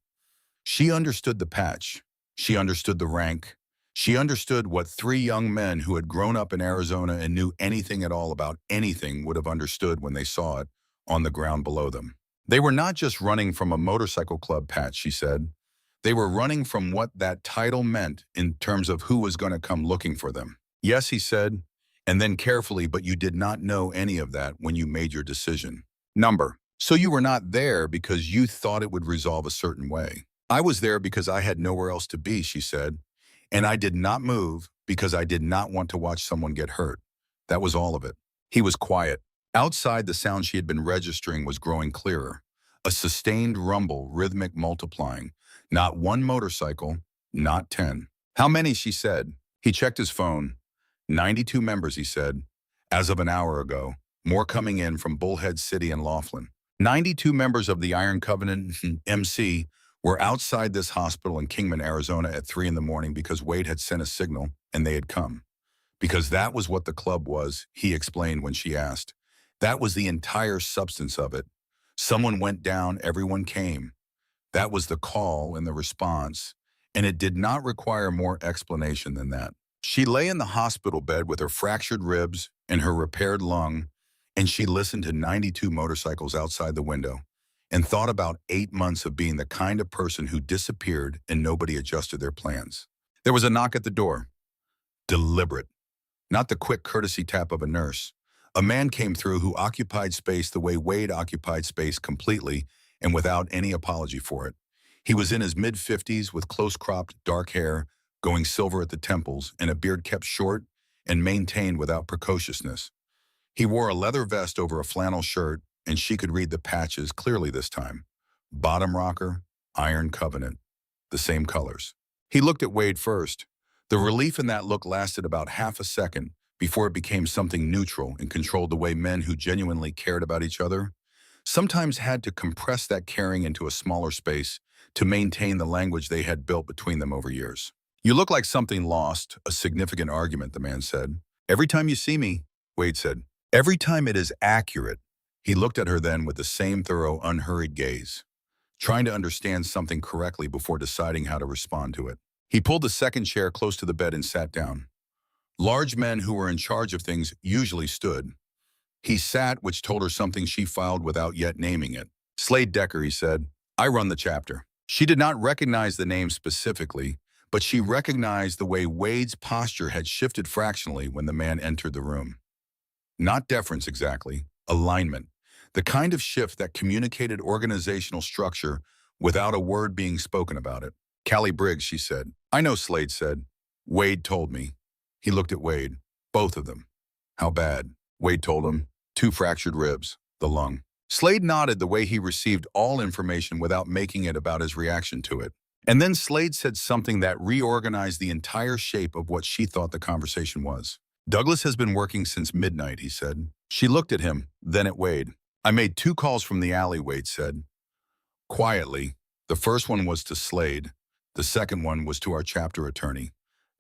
She understood the patch. She understood the rank. She understood what 3 young men who had grown up in Arizona and knew anything at all about anything would have understood when they saw it on the ground below them. They were not just running from a motorcycle club patch, she said. They were running from what that title meant in terms of who was going to come looking for them. "Yes," he said, and then carefully, "but you did not know any of that when you made your decision." "Number. So you were not there because you thought it would resolve a certain way." "I was there because I had nowhere else to be," she said. "And I did not move because I did not want to watch someone get hurt. That was all of it." He was quiet. Outside, the sound she had been registering was growing clearer. A sustained rumble, rhythmic, multiplying. Not 1 motorcycle, not 10. "How many?" she said. He checked his phone. 92 members, he said. As of an hour ago, more coming in from Bullhead City and Laughlin. 92 members of the Iron Covenant MC were outside this hospital in Kingman, Arizona at 3 in the morning because Wade had sent a signal and they had come. Because that was what the club was, he explained when she asked. That was the entire substance of it. Someone went down, everyone came. That was the call and the response, and it did not require more explanation than that. She lay in the hospital bed with her fractured ribs and her repaired lung, and she listened to 92 motorcycles outside the window and thought about 8 months of being the kind of person who disappeared and nobody adjusted their plans. There was a knock at the door. Deliberate. Not the quick courtesy tap of a nurse. A man came through who occupied space the way Wade occupied space completely and without any apology for it. He was in his mid-50s with close-cropped, dark hair, going silver at the temples, and a beard kept short and maintained without precociousness. He wore a leather vest over a flannel shirt, and she could read the patches clearly this time. Bottom rocker, Iron Covenant, the same colors. He looked at Wade first. The relief in that look lasted about half a second before it became something neutral and controlled the way men who genuinely cared about each other sometimes had to compress that caring into a smaller space to maintain the language they had built between them over years. "You look like something lost, a significant argument," the man said. "Every time you see me," Wade said. "Every time it is accurate." He looked at her then with the same thorough, unhurried gaze, trying to understand something correctly before deciding how to respond to it. He pulled the second chair close to the bed and sat down. Large men who were in charge of things usually stood. He sat, which told her something she filed without yet naming it. Slade Decker, he said. I run the chapter. She did not recognize the name specifically, but she recognized the way Wade's posture had shifted fractionally when the man entered the room. Not deference exactly, alignment. The kind of shift that communicated organizational structure without a word being spoken about it. Callie Briggs, she said. I know, Slade said. Wade told me. He looked at Wade. Both of them. How bad? Wade told him. 2 fractured ribs, the lung. Slade nodded the way he received all information without making it about his reaction to it. And then Slade said something that reorganized the entire shape of what she thought the conversation was. Douglas has been working since midnight, he said. She looked at him, then at Wade. I made 2 calls from the alley, Wade said. Quietly, the first one was to Slade. The second one was to our chapter attorney,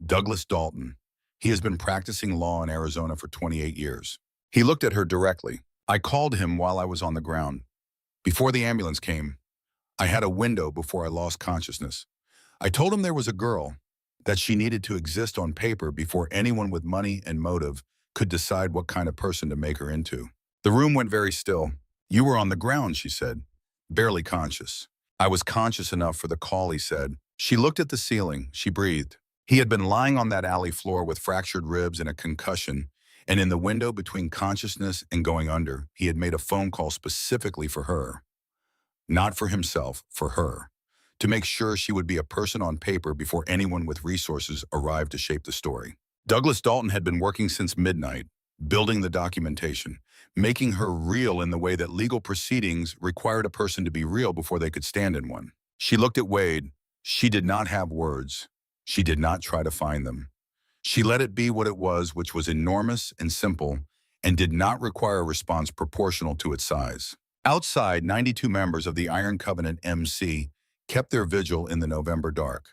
Douglas Dalton. He has been practicing law in Arizona for 28 years. He looked at her directly. I called him while I was on the ground. Before the ambulance came, I had a window before I lost consciousness. I told him there was a girl, that she needed to exist on paper before anyone with money and motive could decide what kind of person to make her into. The room went very still. You were on the ground, she said. Barely conscious. I was conscious enough for the call, he said. She looked at the ceiling. She breathed. He had been lying on that alley floor with fractured ribs and a concussion, and in the window between consciousness and going under, he had made a phone call specifically for her. Not for himself, for her. To make sure she would be a person on paper before anyone with resources arrived to shape the story. Douglas Dalton had been working since midnight, building the documentation, making her real in the way that legal proceedings required a person to be real before they could stand in one. She looked at Wade. She did not have words. She did not try to find them. She let it be what it was, which was enormous and simple, and did not require a response proportional to its size. Outside, 92 members of the Iron Covenant MC kept their vigil in the November dark.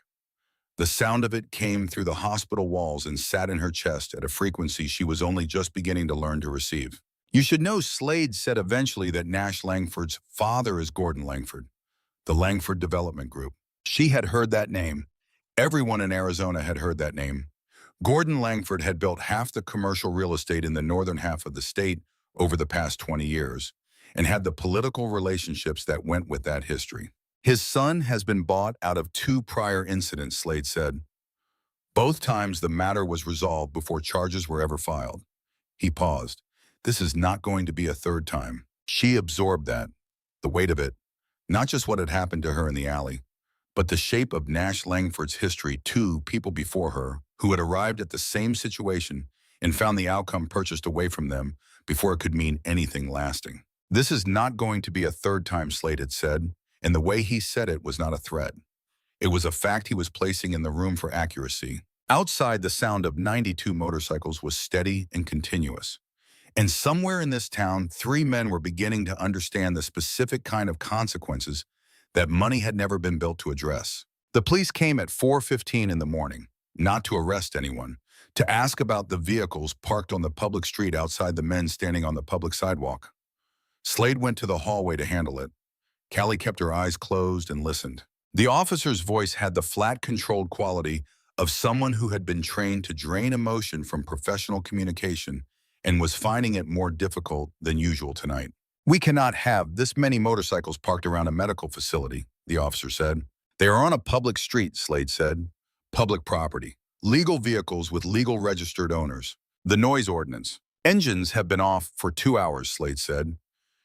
The sound of it came through the hospital walls and sat in her chest at a frequency she was only just beginning to learn to receive. You should know Slade said eventually that Nash Langford's father is Gordon Langford, the Langford Development Group. She had heard that name. Everyone in Arizona had heard that name. Gordon Langford had built half the commercial real estate in the northern half of the state over the past 20 years and had the political relationships that went with that history. His son has been bought out of 2 prior incidents, Slade said. Both times the matter was resolved before charges were ever filed. He paused. This is not going to be a third time. She absorbed that, the weight of it, not just what had happened to her in the alley, but the shape of Nash Langford's history. 2 people before her who had arrived at the same situation and found the outcome purchased away from them before it could mean anything lasting. This is not going to be a third time, Slade had said, and the way he said it was not a threat. It was a fact he was placing in the room for accuracy. Outside, the sound of 92 motorcycles was steady and continuous. And somewhere in this town, 3 men were beginning to understand the specific kind of consequences that money had never been built to address. The police came at 4:15 in the morning, not to arrest anyone, to ask about the vehicles parked on the public street outside the men standing on the public sidewalk. Slade went to the hallway to handle it. Callie kept her eyes closed and listened. The officer's voice had the flat, controlled quality of someone who had been trained to drain emotion from professional communication and was finding it more difficult than usual tonight. We cannot have this many motorcycles parked around a medical facility, the officer said. They are on a public street, Slade said. Public property. Legal vehicles with legal registered owners. The noise ordinance. Engines have been off for 2 hours, Slade said.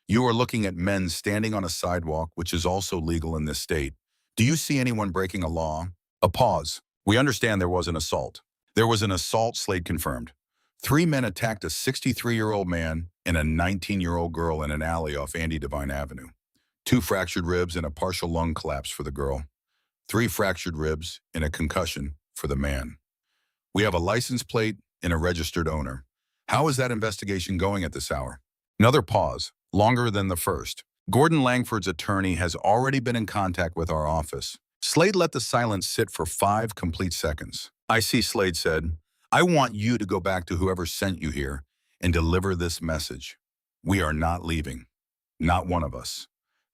You are looking at men standing on a sidewalk, which is also legal in this state. Do you see anyone breaking a law? A pause. We understand there was an assault. There was an assault, Slade confirmed. 3 men attacked a 63-year-old man and a 19-year-old girl in an alley off Andy Devine Avenue. 2 fractured ribs and a partial lung collapse for the girl. 3 fractured ribs and a concussion for the man. We have a license plate and a registered owner. How is that investigation going at this hour? Another pause. Longer than the first. Gordon Langford's attorney has already been in contact with our office. Slade let the silence sit for 5 complete seconds. I see, Slade said. I want you to go back to whoever sent you here and deliver this message. We are not leaving. Not one of us.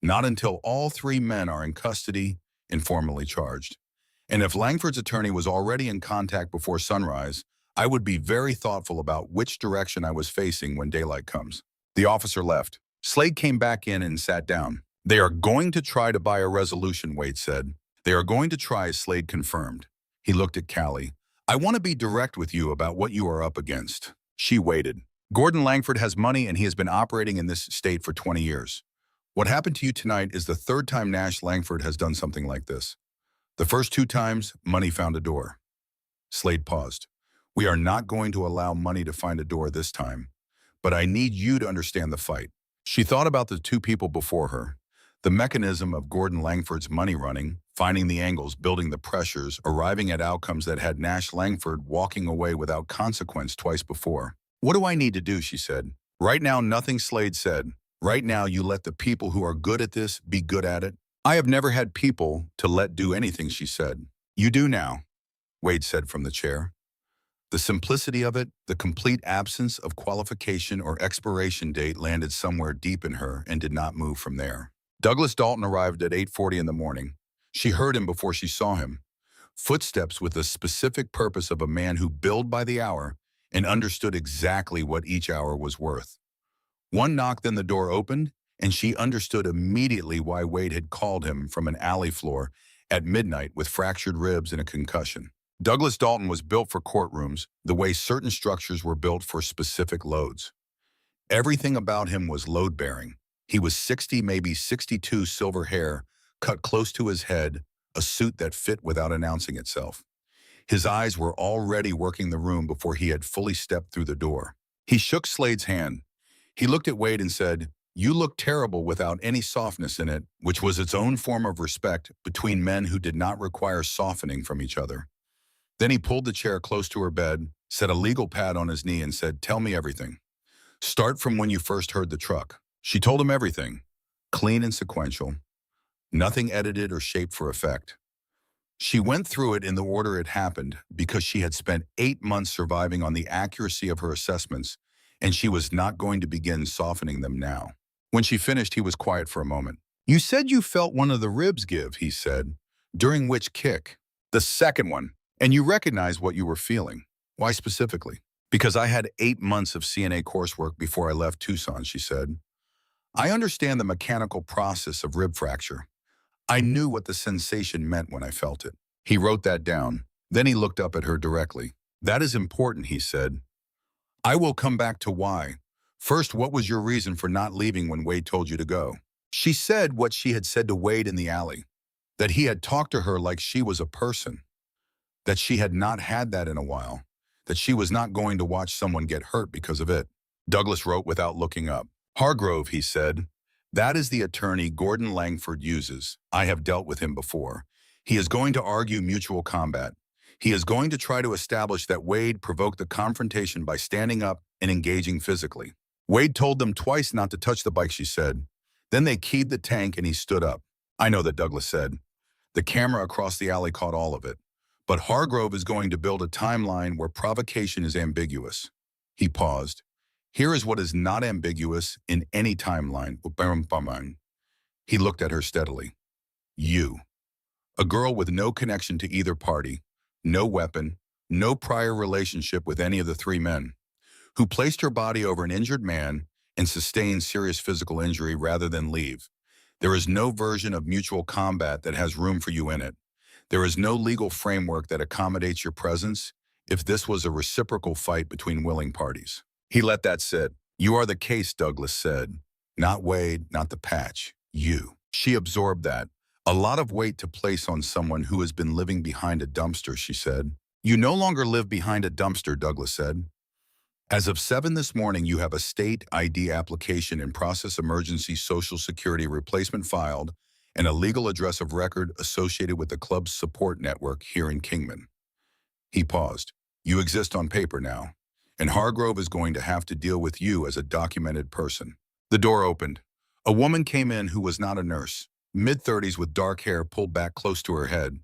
Not until all 3 men are in custody and formally charged. And if Langford's attorney was already in contact before sunrise, I would be very thoughtful about which direction I was facing when daylight comes. The officer left. Slade came back in and sat down. They are going to try to buy a resolution, Wade said. They are going to try, Slade confirmed. He looked at Callie. I want to be direct with you about what you are up against. She waited. Gordon Langford has money and he has been operating in this state for 20 years. What happened to you tonight is the third time Nash Langford has done something like this. The first two times, money found a door. Slade paused. We are not going to allow money to find a door this time, but I need you to understand the fight. She thought about the two people before her, the mechanism of Gordon Langford's money running, finding the angles, building the pressures, arriving at outcomes that had Nash Langford walking away without consequence twice before. What do I need to do, she said. Right now, nothing, Slade said. Right now, you let the people who are good at this be good at it. I have never had people to let do anything, she said. You do now, Wade said from the chair. The simplicity of it, the complete absence of qualification or expiration date landed somewhere deep in her and did not move from there. Douglas Dalton arrived at 8:40 in the morning. She heard him before she saw him. Footsteps with the specific purpose of a man who billed by the hour and understood exactly what each hour was worth. One knock, then the door opened, and she understood immediately why Wade had called him from an alley floor at midnight with fractured ribs and a concussion. Douglas Dalton was built for courtrooms the way certain structures were built for specific loads. Everything about him was load-bearing. He was 60, maybe 62, silver hair, cut close to his head, a suit that fit without announcing itself. His eyes were already working the room before he had fully stepped through the door. He shook Slade's hand. He looked at Wade and said, "You look terrible," without any softness in it, which was its own form of respect between men who did not require softening from each other. Then he pulled the chair close to her bed, set a legal pad on his knee and said, "Tell me everything. Start from when you first heard the truck." She told him everything, clean and sequential, nothing edited or shaped for effect. She went through it in the order it happened because she had spent 8 months surviving on the accuracy of her assessments, and she was not going to begin softening them now. When she finished, he was quiet for a moment. "You said you felt one of the ribs give," he said. "During which kick?" "The second one. And you recognize what you were feeling." "Why specifically?" "Because I had 8 months of CNA coursework before I left Tucson," she said. "I understand the mechanical process of rib fracture. I knew what the sensation meant when I felt it." He wrote that down. Then he looked up at her directly. "That is important," he said. "I will come back to why. First, what was your reason for not leaving when Wade told you to go?" She said what she had said to Wade in the alley, that he had talked to her like she was a person, that she had not had that in a while, that she was not going to watch someone get hurt because of it. Douglas wrote without looking up. "Hargrove," he said. "That is the attorney Gordon Langford uses. I have dealt with him before. He is going to argue mutual combat. He is going to try to establish that Wade provoked the confrontation by standing up and engaging physically. Wade told them twice not to touch the bike," she said. "Then they keyed the tank and he stood up." "I know that," Douglas said. The camera across the alley caught all of it. "But Hargrove is going to build a timeline where provocation is ambiguous." He paused. "Here is what is not ambiguous in any timeline." He looked at her steadily. "You. A girl with no connection to either party, no weapon, no prior relationship with any of the three men, who placed her body over an injured man and sustained serious physical injury rather than leave. There is no version of mutual combat that has room for you in it. There is no legal framework that accommodates your presence if this was a reciprocal fight between willing parties." He let that sit. "You are the case," Douglas said. "Not Wade, not the patch. You." She absorbed that. "A lot of weight to place on someone who has been living behind a dumpster," she said. "You no longer live behind a dumpster," Douglas said. "As of 7 this morning, you have a state ID application in process, emergency Social Security replacement filed, and a legal address of record associated with the club's support network here in Kingman." He paused. "You exist on paper now, and Hargrove is going to have to deal with you as a documented person." The door opened. A woman came in who was not a nurse, mid-30s with dark hair pulled back close to her head.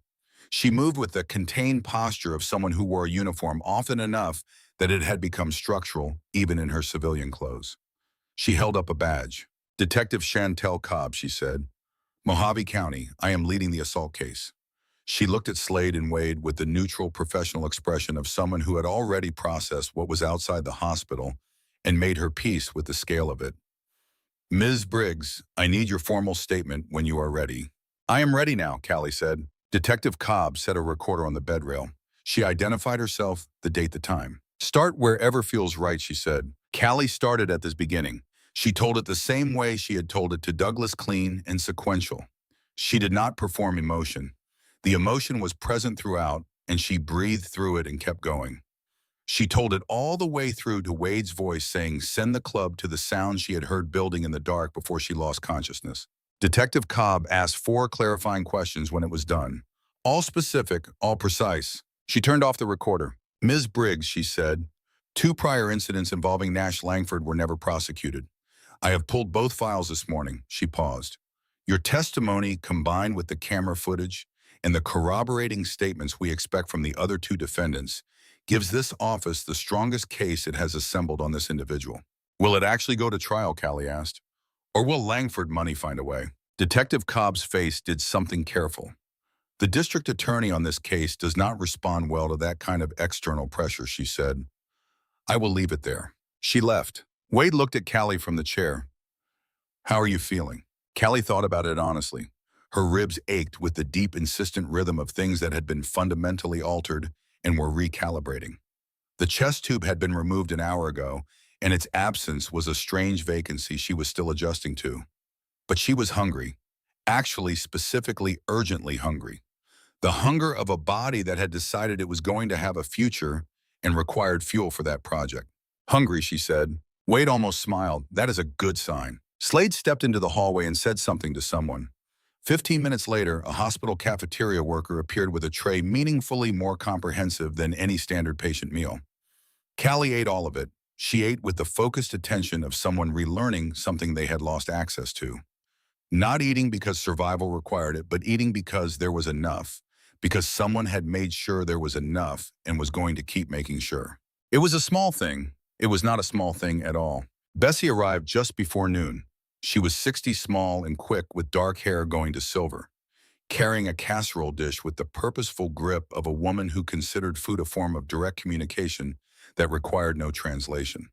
She moved with the contained posture of someone who wore a uniform often enough that it had become structural, even in her civilian clothes. She held up a badge. "Detective Chantel Cobb," she said. "Mojave County, I am leading the assault case." She looked at Slade and Wade with the neutral professional expression of someone who had already processed what was outside the hospital and made her peace with the scale of it. Ms. Briggs, I need your formal statement when you are ready. I am ready now, Callie said. Detective Cobb set a recorder on the bed rail. She identified herself, the date, the time. Start wherever feels right, she said. Callie started at this beginning. She told it the same way she had told it to Douglas, clean and sequential. She did not perform emotion. The emotion was present throughout, and she breathed through it and kept going. She told it all the way through to Wade's voice saying, send the club to the sound she had heard building in the dark before she lost consciousness. Detective Cobb asked 4 clarifying questions when it was done. All specific, all precise. She turned off the recorder. Ms. Briggs, she said, 2 prior incidents involving Nash Langford were never prosecuted. I have pulled both files this morning. She paused. Your testimony, combined with the camera footage and the corroborating statements we expect from the other 2 defendants, gives this office the strongest case it has assembled on this individual. Will it actually go to trial, Callie asked. Or will Langford money find a way? Detective Cobb's face did something careful. The district attorney on this case does not respond well to that kind of external pressure, she said. I will leave it there. She left. Wade looked at Callie from the chair. How are you feeling? Callie thought about it honestly. Her ribs ached with the deep, insistent rhythm of things that had been fundamentally altered and were recalibrating. The chest tube had been removed an hour ago, and its absence was a strange vacancy she was still adjusting to. But she was hungry, actually specifically urgently hungry. The hunger of a body that had decided it was going to have a future and required fuel for that project. Hungry, she said. Wade almost smiled. That is a good sign. Slade stepped into the hallway and said something to someone. 15 minutes later, a hospital cafeteria worker appeared with a tray meaningfully more comprehensive than any standard patient meal. Callie ate all of it. She ate with the focused attention of someone relearning something they had lost access to. Not eating because survival required it, but eating because there was enough, because someone had made sure there was enough and was going to keep making sure. It was a small thing. It was not a small thing at all. Bessie arrived just before noon. She was 60, small and quick, with dark hair going to silver, carrying a casserole dish with the purposeful grip of a woman who considered food a form of direct communication that required no translation.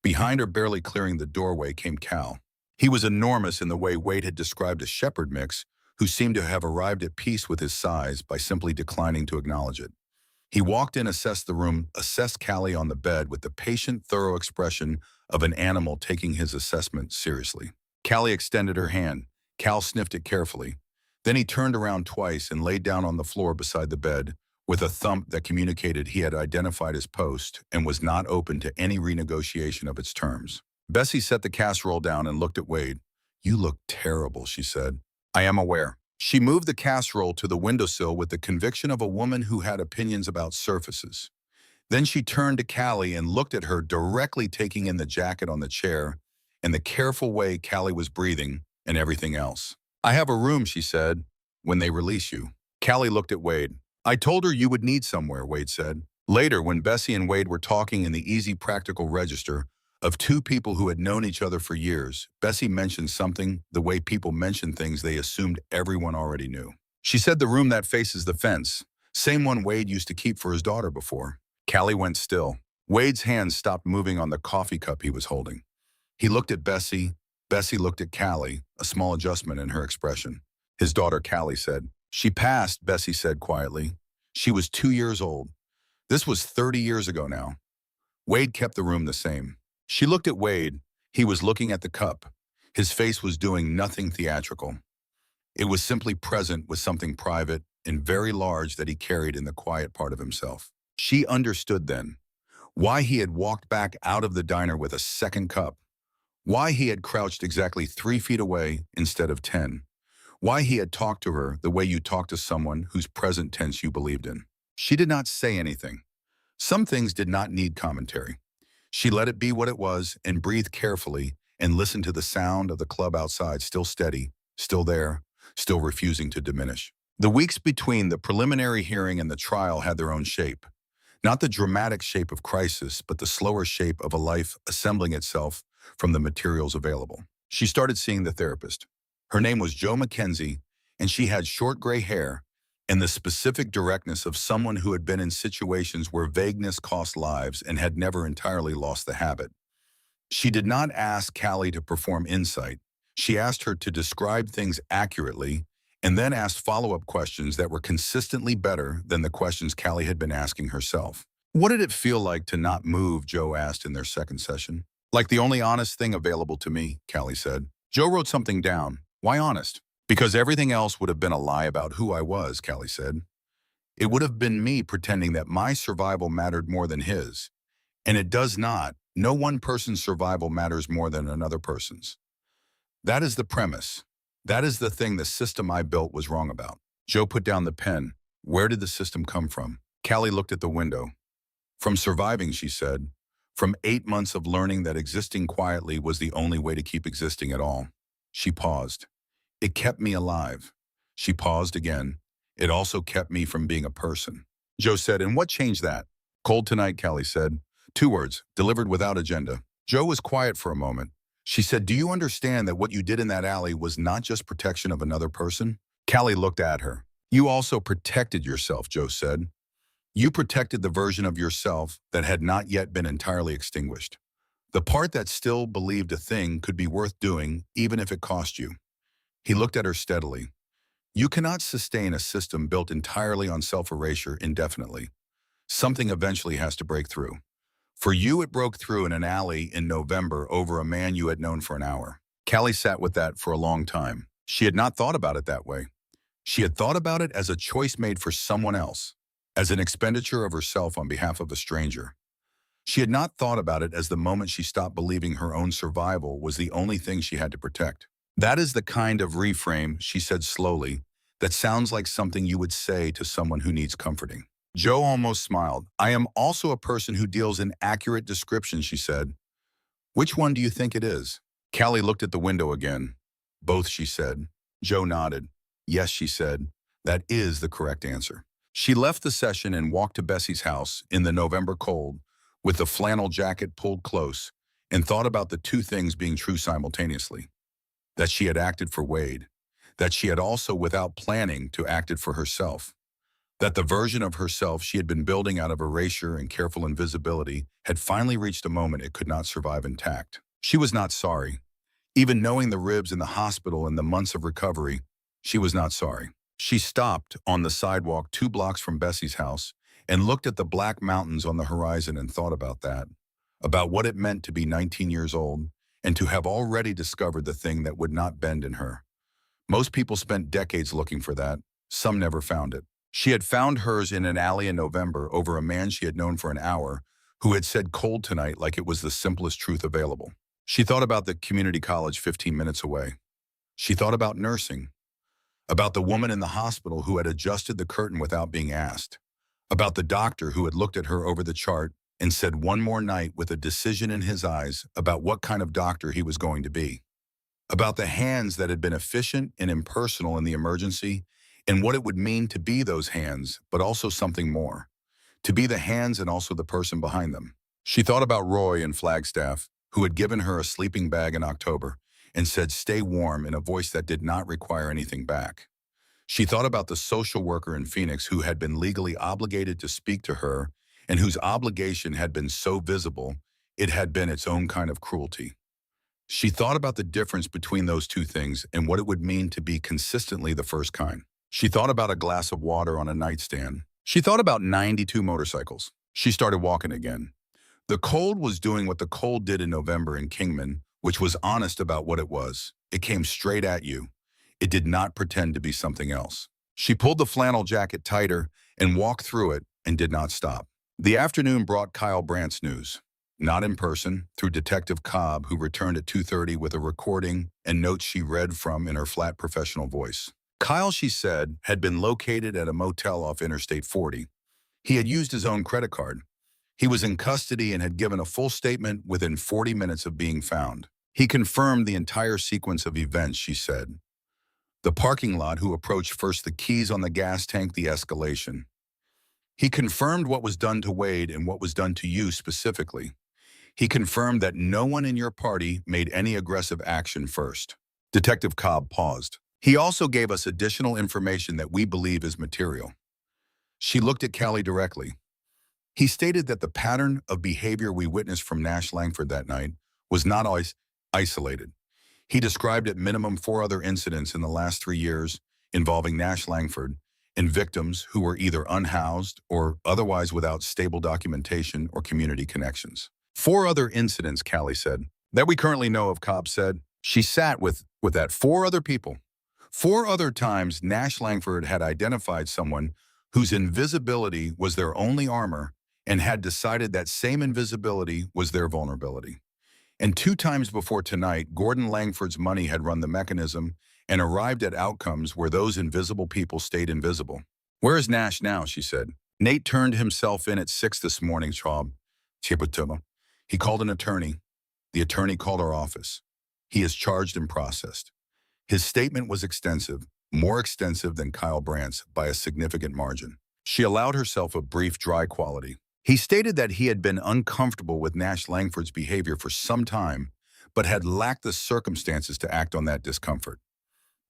Behind her, barely clearing the doorway, came Cal. He was enormous in the way Wade had described a shepherd mix, who seemed to have arrived at peace with his size by simply declining to acknowledge it. He walked in, assessed the room, assessed Callie on the bed with the patient, thorough expression of an animal taking his assessment seriously. Callie extended her hand. Cal sniffed it carefully. Then he turned around twice and laid down on the floor beside the bed with a thump that communicated he had identified his post and was not open to any renegotiation of its terms. Bessie set the casserole down and looked at Wade. You look terrible, she said. I am aware. She moved the casserole to the windowsill with the conviction of a woman who had opinions about surfaces. Then she turned to Callie and looked at her directly, taking in the jacket on the chair and the careful way Callie was breathing and everything else. I have a room, she said, when they release you. Callie looked at Wade. I told her you would need somewhere, Wade said. Later, when Bessie and Wade were talking in the easy, practical register of 2 people who had known each other for years, Bessie mentioned something the way people mention things they assumed everyone already knew. She said the room that faces the fence, same one Wade used to keep for his daughter before. Callie went still. Wade's hands stopped moving on the coffee cup he was holding. He looked at Bessie. Bessie looked at Callie, a small adjustment in her expression. His daughter, Callie said. She passed, Bessie said quietly. She was 2 years old. This was 30 years ago now. Wade kept the room the same. She looked at Wade. He was looking at the cup. His face was doing nothing theatrical. It was simply present with something private and very large that he carried in the quiet part of himself. She understood then why he had walked back out of the diner with a second cup, why he had crouched exactly 3 feet away instead of 10, why he had talked to her the way you talk to someone whose present tense you believed in. She did not say anything. Some things did not need commentary. She let it be what it was and breathed carefully and listened to the sound of the club outside, still steady, still there, still refusing to diminish. The weeks between the preliminary hearing and the trial had their own shape. Not the dramatic shape of crisis, but the slower shape of a life assembling itself from the materials available. She started seeing the therapist. Her name was Jo Mackenzie, and she had short gray hair and the specific directness of someone who had been in situations where vagueness cost lives and had never entirely lost the habit. She did not ask Callie to perform insight. She asked her to describe things accurately and then asked follow-up questions that were consistently better than the questions Callie had been asking herself. What did it feel like to not move, Joe asked in their second session. Like the only honest thing available to me, Callie said. Joe wrote something down. Why honest? Because everything else would have been a lie about who I was, Callie said. It would have been me pretending that my survival mattered more than his. And it does not. No one person's survival matters more than another person's. That is the premise. That is the thing the system I built was wrong about. Joe put down the pen. Where did the system come from? Callie looked at the window. From surviving, she said. From 8 months of learning that existing quietly was the only way to keep existing at all. She paused. It kept me alive. She paused again. It also kept me from being a person. Joe said, and what changed that? Cold tonight, Callie said. 2 words, delivered without agenda. Joe was quiet for a moment. She said, do you understand that what you did in that alley was not just protection of another person? Callie looked at her. You also protected yourself, Joe said. You protected the version of yourself that had not yet been entirely extinguished. The part that still believed a thing could be worth doing, even if it cost you. He looked at her steadily. You cannot sustain a system built entirely on self-erasure indefinitely. Something eventually has to break through. For you, it broke through in an alley in November over a man you had known for an hour. Callie sat with that for a long time. She had not thought about it that way. She had thought about it as a choice made for someone else, as an expenditure of herself on behalf of a stranger. She had not thought about it as the moment she stopped believing her own survival was the only thing she had to protect. That is the kind of reframe, she said slowly, that sounds like something you would say to someone who needs comforting. Joe almost smiled. I am also a person who deals in accurate descriptions, she said. Which one do you think it is? Callie looked at the window again. Both, she said. Joe nodded. Yes, she said. That is the correct answer. She left the session and walked to Bessie's house in the November cold, with the flannel jacket pulled close, and thought about the two things being true simultaneously. That she had acted for Wade. That she had also, without planning, to acted for herself. That the version of herself she had been building out of erasure and careful invisibility had finally reached a moment it could not survive intact. She was not sorry. Even knowing the ribs in the hospital and the months of recovery, she was not sorry. She stopped on the sidewalk 2 blocks from Bessie's house and looked at the black mountains on the horizon and thought about that, about what it meant to be 19 years old and to have already discovered the thing that would not bend in her. Most people spent decades looking for that. Some never found it. She had found hers in an alley in November over a man she had known for an hour who had said cold tonight like it was the simplest truth available. She thought about the community college 15 minutes away. She thought about nursing, about the woman in the hospital who had adjusted the curtain without being asked, about the doctor who had looked at her over the chart and said one more night with a decision in his eyes about what kind of doctor he was going to be, about the hands that had been efficient and impersonal in the emergency and what it would mean to be those hands, but also something more, to be the hands and also the person behind them. She thought about Roy in Flagstaff, who had given her a sleeping bag in October and said, stay warm, in a voice that did not require anything back. She thought about the social worker in Phoenix who had been legally obligated to speak to her and whose obligation had been so visible, it had been its own kind of cruelty. She thought about the difference between those two things and what it would mean to be consistently the first kind. She thought about a glass of water on a nightstand. She thought about 92 motorcycles. She started walking again. The cold was doing what the cold did in November in Kingman, which was honest about what it was. It came straight at you. It did not pretend to be something else. She pulled the flannel jacket tighter and walked through it and did not stop. The afternoon brought Kyle Brandt's news. Not in person, through Detective Cobb, who returned at 2:30 with a recording and notes she read from in her flat professional voice. Kyle, she said, had been located at a motel off Interstate 40. He had used his own credit card. He was in custody and had given a full statement within 40 minutes of being found. He confirmed the entire sequence of events, she said. The parking lot, who approached first, the keys on the gas tank, the escalation. He confirmed what was done to Wade and what was done to you specifically. He confirmed that no one in your party made any aggressive action first. Detective Cobb paused. He also gave us additional information that we believe is material. She looked at Callie directly. He stated that the pattern of behavior we witnessed from Nash Langford that night was not always isolated. He described at minimum 4 other incidents in the last 3 years involving Nash Langford and victims who were either unhoused or otherwise without stable documentation or community connections. 4 other incidents, Callie said, that we currently know of, Cobb said. She sat with that 4 other people. 4 other times Nash Langford had identified someone whose invisibility was their only armor and had decided that same invisibility was their vulnerability. And 2 times before tonight, Gordon Langford's money had run the mechanism and arrived at outcomes where those invisible people stayed invisible. "Where is Nash now?" she said. "Nate turned himself in at 6 this morning, Schwab." He called an attorney. The attorney called our office. He is charged and processed. His statement was extensive, more extensive than Kyle Brandt's by a significant margin. She allowed herself a brief dry quality. He stated that he had been uncomfortable with Nash Langford's behavior for some time, but had lacked the circumstances to act on that discomfort.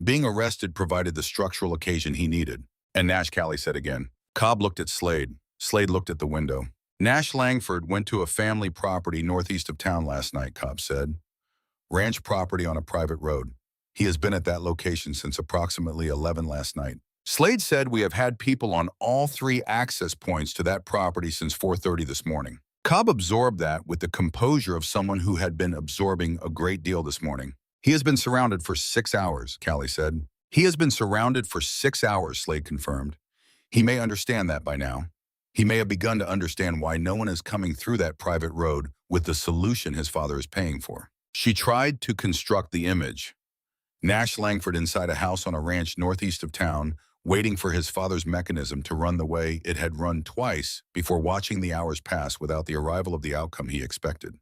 Being arrested provided the structural occasion he needed. And Nash, Callie said again. Cobb looked at Slade. Slade looked at the window. "Nash Langford went to a family property northeast of town last night," Cobb said. "Ranch property on a private road. He has been at that location since approximately 11 last night." Slade said, "We have had people on all 3 access points to that property since 4:30 this morning." Cobb absorbed that with the composure of someone who had been absorbing a great deal this morning. "He has been surrounded for 6 hours, Callie said. "He has been surrounded for 6 hours, Slade confirmed. "He may understand that by now. He may have begun to understand why no one is coming through that private road with the solution his father is paying for." She tried to construct the image. Nash Langford inside a house on a ranch northeast of town, waiting for his father's mechanism to run the way it had run twice before watching the hours pass without the arrival of the outcome he expected.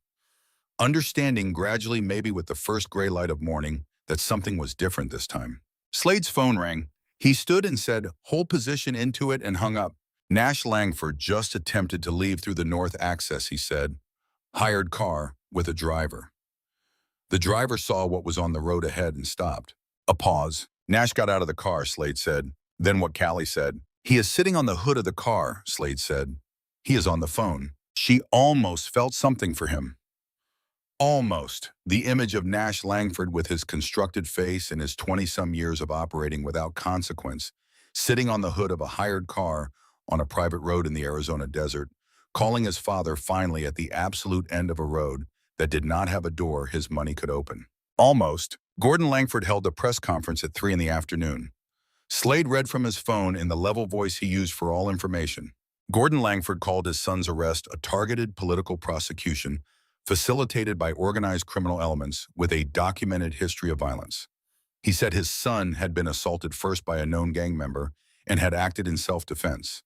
Understanding gradually, maybe with the first gray light of morning, that something was different this time. Slade's phone rang. He stood and said, "Hold position into it," and hung up. Nash Langford just attempted to leave through the north access, he said. Hired car with a driver. The driver saw what was on the road ahead and stopped. A pause. Nash got out of the car, Slade said. Then what Callie said. "He is sitting on the hood of the car," Slade said. "He is on the phone." She almost felt something for him. Almost. The image of Nash Langford with his constructed face and his 20-some years of operating without consequence, sitting on the hood of a hired car on a private road in the Arizona desert, calling his father finally at the absolute end of a road that did not have a door his money could open. Almost. Gordon Langford held a press conference at 3 in the afternoon. Slade read from his phone in the level voice he used for all information. Gordon Langford called his son's arrest a targeted political prosecution facilitated by organized criminal elements with a documented history of violence. He said his son had been assaulted first by a known gang member and had acted in self-defense.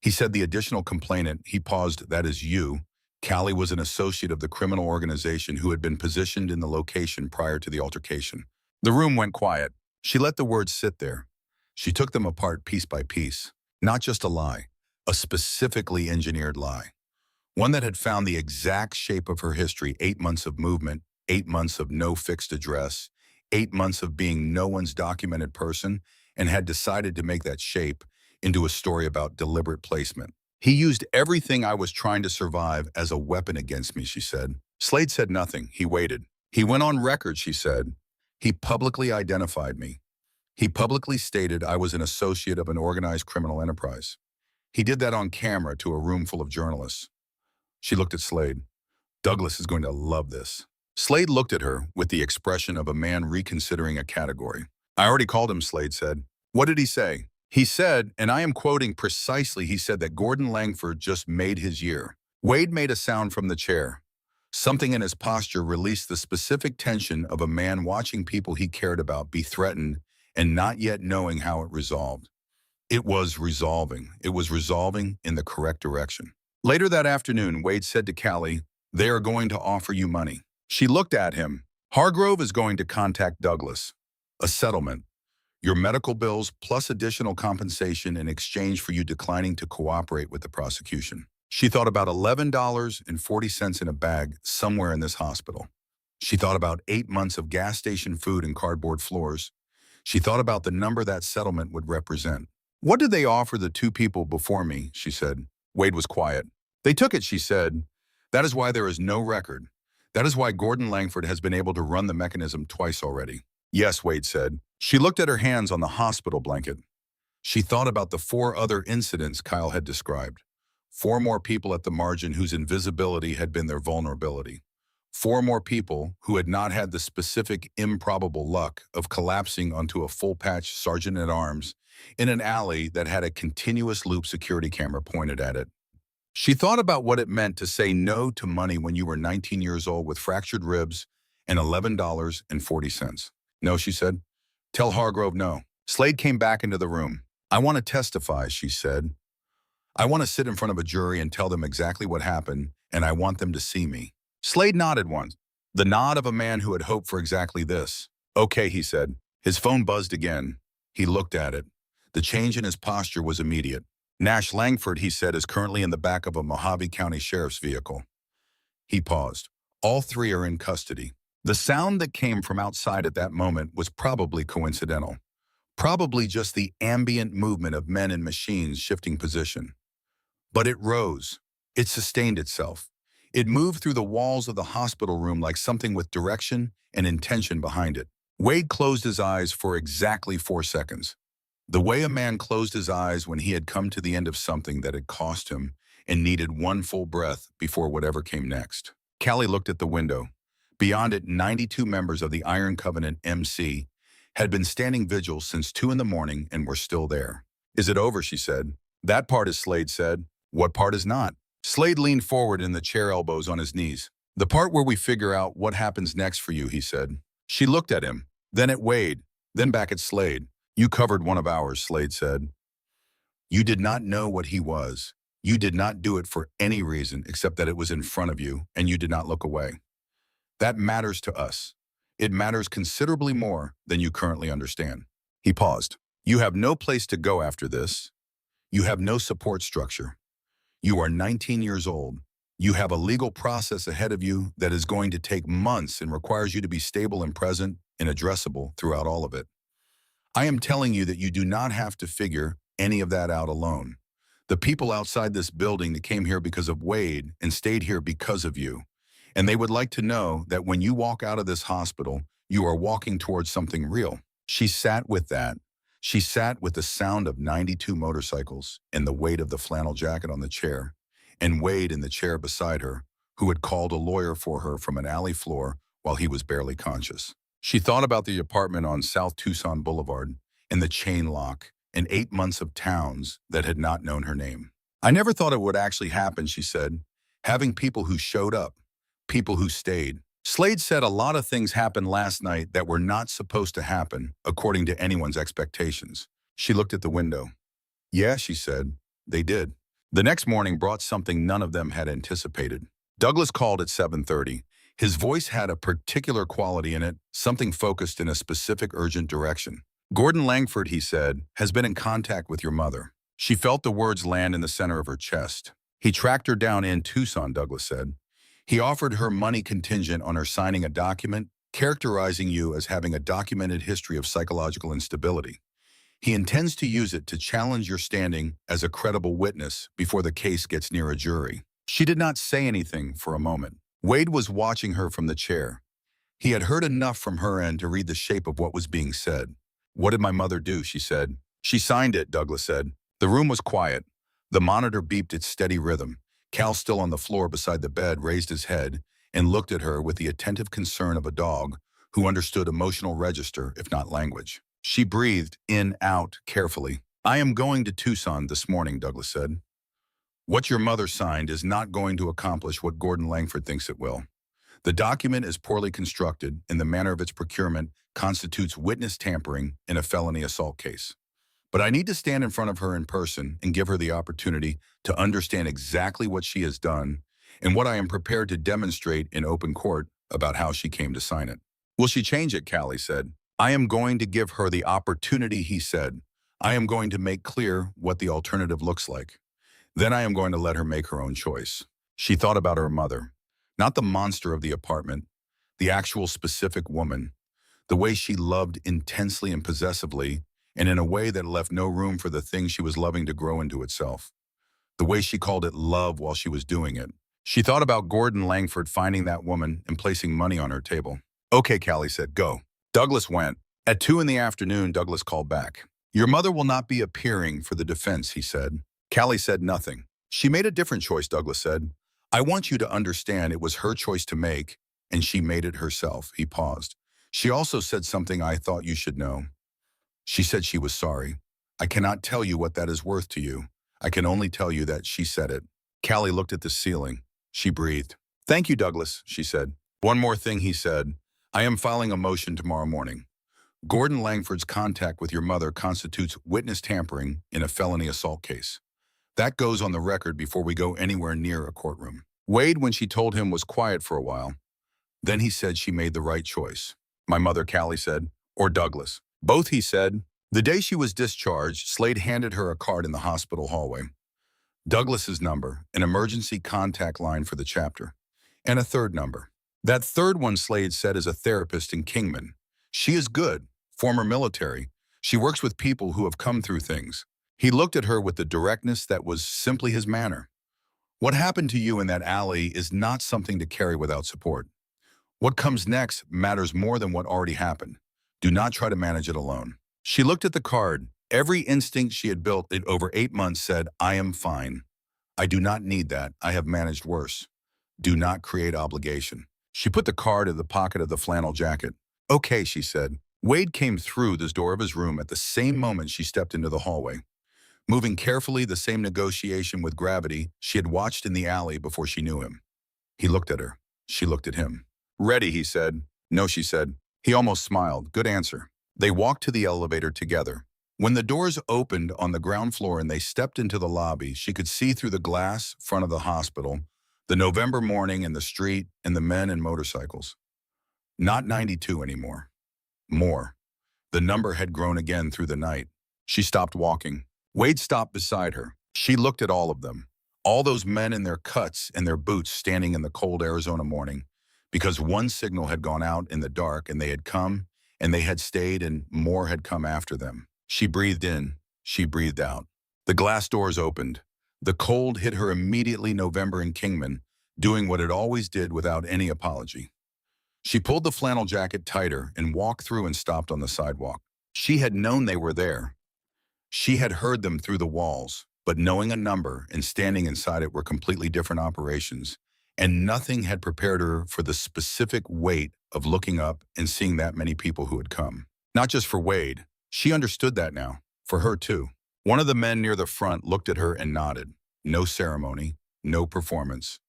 He said the additional complainant, he paused, "That is you." Callie was an associate of the criminal organization who had been positioned in the location prior to the altercation. The room went quiet. She let the words sit there. She took them apart piece by piece. Not just a lie, a specifically engineered lie. One that had found the exact shape of her history: 8 months of movement, 8 months of no fixed address, 8 months of being no one's documented person, and had decided to make that shape into a story about deliberate placement. "He used everything I was trying to survive as a weapon against me," she said. Slade said nothing. He waited. "He went on record," she said. "He publicly identified me. He publicly stated I was an associate of an organized criminal enterprise. He did that on camera to a room full of journalists." She looked at Slade. "Douglas is going to love this." Slade looked at her with the expression of a man reconsidering a category. "I already called him," Slade said. "What did he say?" "He said, and I am quoting precisely, he said that Gordon Langford just made his year." Wade made a sound from the chair. Something in his posture released the specific tension of a man watching people he cared about be threatened and not yet knowing how it resolved. It was resolving. It was resolving in the correct direction. Later that afternoon, Wade said to Callie, "They are going to offer you money." She looked at him. "Hargrove is going to contact Douglas. A settlement. Your medical bills plus additional compensation in exchange for you declining to cooperate with the prosecution." She thought about $11.40 in a bag somewhere in this hospital. She thought about 8 months of gas station food and cardboard floors. She thought about the number that settlement would represent. What did they offer the two people before me, she said. Wade was quiet. They took it, she said. That is why there is no record. That is why Gordon Langford has been able to run the mechanism twice already. Yes, Wade said. She looked at her hands on the hospital blanket. She thought about the 4 other incidents Kyle had described. 4 more people at the margin whose invisibility had been their vulnerability. 4 more people who had not had the specific improbable luck of collapsing onto a full-patch sergeant-at-arms in an alley that had a continuous loop security camera pointed at it. She thought about what it meant to say no to money when you were 19 years old with fractured ribs and $11.40. No, she said. Tell Hargrove no. Slade came back into the room. I want to testify, she said. I want to sit in front of a jury and tell them exactly what happened, and I want them to see me. Slade nodded once, the nod of a man who had hoped for exactly this. Okay, he said. His phone buzzed again. He looked at it. The change in his posture was immediate. Nash Langford, he said, is currently in the back of a Mojave County Sheriff's vehicle. He paused. All 3 are in custody. The sound that came from outside at that moment was probably coincidental. Probably just the ambient movement of men and machines shifting position. But it rose. It sustained itself. It moved through the walls of the hospital room like something with direction and intention behind it. Wade closed his eyes for exactly 4 seconds. The way a man closed his eyes when he had come to the end of something that had cost him and needed one full breath before whatever came next. Callie looked at the window. Beyond it, 92 members of the Iron Covenant MC had been standing vigil since 2 in the morning and were still there. Is it over, she said. That part is, Slade said. What part is not? Slade leaned forward in the chair, elbows on his knees. The part where we figure out what happens next for you, he said. She looked at him, then at Wade, then back at Slade. You covered one of ours, Slade said. You did not know what he was. You did not do it for any reason except that it was in front of you and you did not look away. That matters to us. It matters considerably more than you currently understand. He paused. You have no place to go after this. You have no support structure. You are 19 years old. You have a legal process ahead of you that is going to take months and requires you to be stable and present and addressable throughout all of it. I am telling you that you do not have to figure any of that out alone. The people outside this building that came here because of Wade and stayed here because of you. And they would like to know that when you walk out of this hospital, you are walking towards something real. She sat with that. She sat with the sound of 92 motorcycles and the weight of the flannel jacket on the chair, and Wade in the chair beside her, who had called a lawyer for her from an alley floor while he was barely conscious. She thought about the apartment on South Tucson Boulevard and the chain lock and 8 months of towns that had not known her name. I never thought it would actually happen, she said. Having people who showed up, people who stayed. Slade said a lot of things happened last night that were not supposed to happen, according to anyone's expectations. She looked at the window. Yeah, she said, they did. The next morning brought something none of them had anticipated. Douglas called at 7:30. His voice had a particular quality in it, something focused in a specific urgent direction. Gordon Langford, he said, has been in contact with your mother. She felt the words land in the center of her chest. He tracked her down in Tucson, Douglas said. He offered her money contingent on her signing a document characterizing you as having a documented history of psychological instability. He intends to use it to challenge your standing as a credible witness before the case gets near a jury. She did not say anything for a moment. Wade was watching her from the chair. He had heard enough from her end to read the shape of what was being said. What did my mother do, she said. She signed it, Douglas said. The room was quiet. The monitor beeped its steady rhythm. Cal, still on the floor beside the bed, raised his head and looked at her with the attentive concern of a dog who understood emotional register, if not language. She breathed in, out, carefully. I am going to Tucson this morning, Douglas said. What your mother signed is not going to accomplish what Gordon Langford thinks it will. The document is poorly constructed, and the manner of its procurement constitutes witness tampering in a felony assault case. But I need to stand in front of her in person and give her the opportunity to understand exactly what she has done and what I am prepared to demonstrate in open court about how she came to sign it. Will she change it, Callie said. I am going to give her the opportunity, he said. I am going to make clear what the alternative looks like. Then I am going to let her make her own choice. She thought about her mother, not the monster of the apartment, the actual specific woman, The way she loved intensely and possessively, and in a way that left no room for the thing she was loving to grow into itself. The way she called it love while she was doing it. She thought about Gordon Langford finding that woman and placing money on her table. Okay, Callie said, go. Douglas went. At 2 in the afternoon, Douglas called back. Your mother will not be appearing for the defense, he said. Callie said nothing. She made a different choice, Douglas said. I want you to understand it was her choice to make, and she made it herself. He paused. She also said something I thought you should know. She said she was sorry. I cannot tell you what that is worth to you. I can only tell you that she said it. Callie looked at the ceiling. She breathed. Thank you, Douglas, she said. One more thing, he said. I am filing a motion tomorrow morning. Gordon Langford's contact with your mother constitutes witness tampering in a felony assault case. That goes on the record before we go anywhere near a courtroom. Wade, when she told him, was quiet for a while. Then he said she made the right choice. My mother, Callie said, or Douglas. Both, he said. The day she was discharged, Slade handed her a card in the hospital hallway. Douglas's number, an emergency contact line for the chapter, and a third number. That third one, Slade said, is a therapist in Kingman. She is good, former military. She works with people who have come through things. He looked at her with the directness that was simply his manner. What happened to you in that alley is not something to carry without support. What comes next matters more than what already happened. Do not try to manage it alone. She looked at the card. Every instinct she had built in over 8 months said, I am fine. I do not need that. I have managed worse. Do not create obligation. She put the card in the pocket of the flannel jacket. Okay, she said. Wade came through the door of his room at the same moment she stepped into the hallway. Moving carefully, the same negotiation with gravity she had watched in the alley before she knew him. He looked at her. She looked at him. Ready, he said. No, she said. He almost smiled. Good answer. They walked to the elevator together. When the doors opened on the ground floor and they stepped into the lobby, she could see through the glass front of the hospital, the November morning and the street and the men and motorcycles. Not 92 anymore. More. The number had grown again through the night. She stopped walking. Wade stopped beside her. She looked at all of them. All those men in their cuts and their boots standing in the cold Arizona morning, because one signal had gone out in the dark and they had come and they had stayed and more had come after them. She breathed in. She breathed out. The glass doors opened. The cold hit her immediately. November in Kingman, doing what it always did without any apology. She pulled the flannel jacket tighter and walked through and stopped on the sidewalk. She had known they were there. She had heard them through the walls, but knowing a number and standing inside it were completely different operations, and nothing had prepared her for the specific weight of looking up and seeing that many people who had come. Not just for Wade. She understood that now. For her, too. One of the men near the front looked at her and nodded. No ceremony, no performance.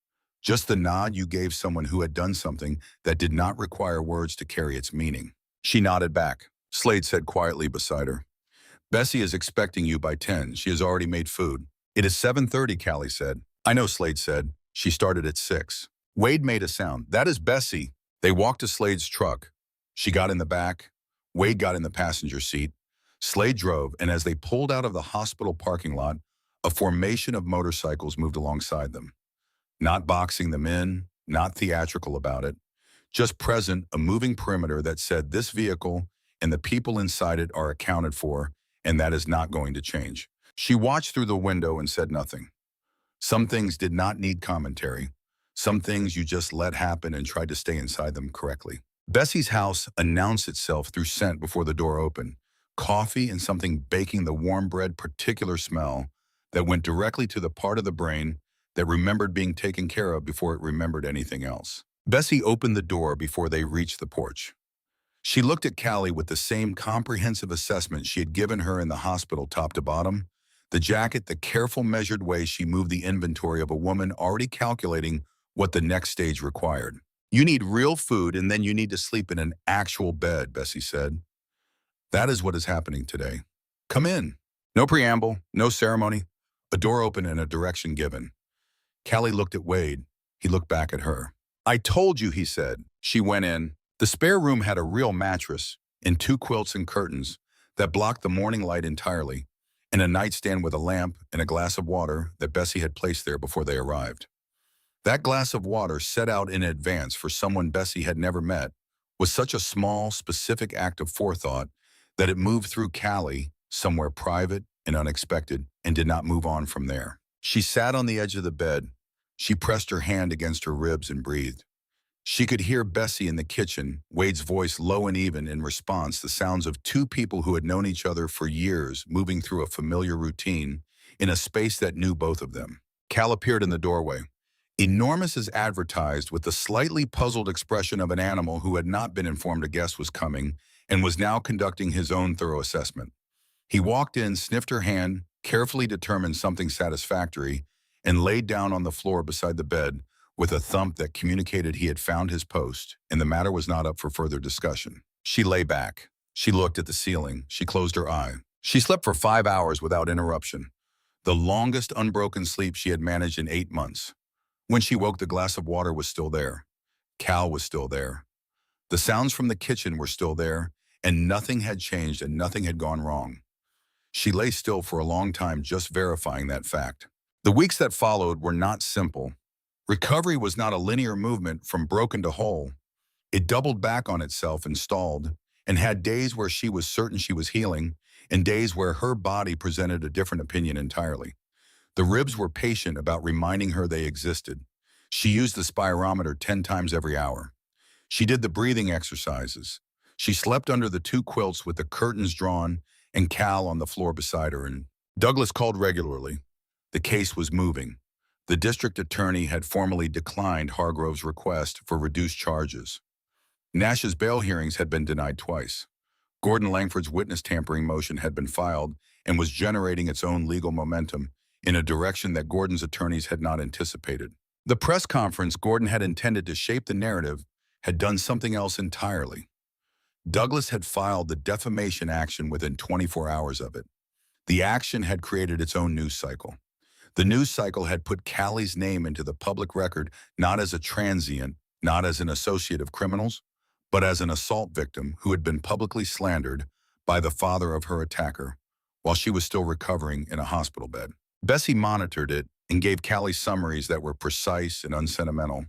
Just the nod you gave someone who had done something that did not require words to carry its meaning. She nodded back. Slade said quietly beside her, Bessie is expecting you by 10. She has already made food. It is 7:30, Callie said. I know, Slade said. She started at 6. Wade made a sound. That is Bessie. They walked to Slade's truck. She got in the back. Wade got in the passenger seat. Slade drove, and as they pulled out of the hospital parking lot, a formation of motorcycles moved alongside them. Not boxing them in, not theatrical about it, just present, a moving perimeter that said this vehicle and the people inside it are accounted for, and that is not going to change. She watched through the window and said nothing. Some things did not need commentary. Some things you just let happen and tried to stay inside them correctly. Bessie's house announced itself through scent before the door opened. Coffee and something baking, the warm bread particular smell that went directly to the part of the brain that remembered being taken care of before it remembered anything else. Bessie opened the door before they reached the porch. She looked at Callie with the same comprehensive assessment she had given her in the hospital top to bottom. The jacket, the careful measured way she moved the inventory of a woman already calculating what the next stage required. You need real food and then you need to sleep in an actual bed, Bessie said. That is what is happening today. Come in. No preamble, no ceremony. A door open and a direction given. Callie looked at Wade. He looked back at her. I told you, he said. She went in. The spare room had a real mattress and 2 quilts and curtains that blocked the morning light entirely, and a nightstand with a lamp and a glass of water that Bessie had placed there before they arrived. That glass of water set out in advance for someone Bessie had never met was such a small, specific act of forethought that it moved through Callie, somewhere private and unexpected, and did not move on from there. She sat on the edge of the bed. She pressed her hand against her ribs and breathed. She could hear Bessie in the kitchen, Wade's voice low and even in response, the sounds of two people who had known each other for years moving through a familiar routine in a space that knew both of them. Cal appeared in the doorway, enormous as advertised, with the slightly puzzled expression of an animal who had not been informed a guest was coming and was now conducting his own thorough assessment. He walked in, sniffed her hand, carefully determined something satisfactory, and laid down on the floor beside the bed with a thump that communicated he had found his post, and the matter was not up for further discussion. She lay back. She looked at the ceiling. She closed her eye. She slept for 5 hours without interruption, the longest unbroken sleep she had managed in 8 months. When she woke, the glass of water was still there. Cal was still there. The sounds from the kitchen were still there, and nothing had changed and nothing had gone wrong. She lay still for a long time, just verifying that fact. The weeks that followed were not simple. Recovery was not a linear movement from broken to whole. It doubled back on itself and stalled, and had days where she was certain she was healing, and days where her body presented a different opinion entirely. The ribs were patient about reminding her they existed. She used the spirometer 10 times every hour. She did the breathing exercises. She slept under the 2 quilts with the curtains drawn and Cal on the floor beside her, and Douglas called regularly. The case was moving. The district attorney had formally declined Hargrove's request for reduced charges. Nash's bail hearings had been denied twice. Gordon Langford's witness tampering motion had been filed and was generating its own legal momentum in a direction that Gordon's attorneys had not anticipated. The press conference Gordon had intended to shape the narrative had done something else entirely. Douglas had filed the defamation action within 24 hours of it. The action had created its own news cycle. The news cycle had put Callie's name into the public record not as a transient, not as an associate of criminals, but as an assault victim who had been publicly slandered by the father of her attacker while she was still recovering in a hospital bed. Bessie monitored it and gave Callie summaries that were precise and unsentimental.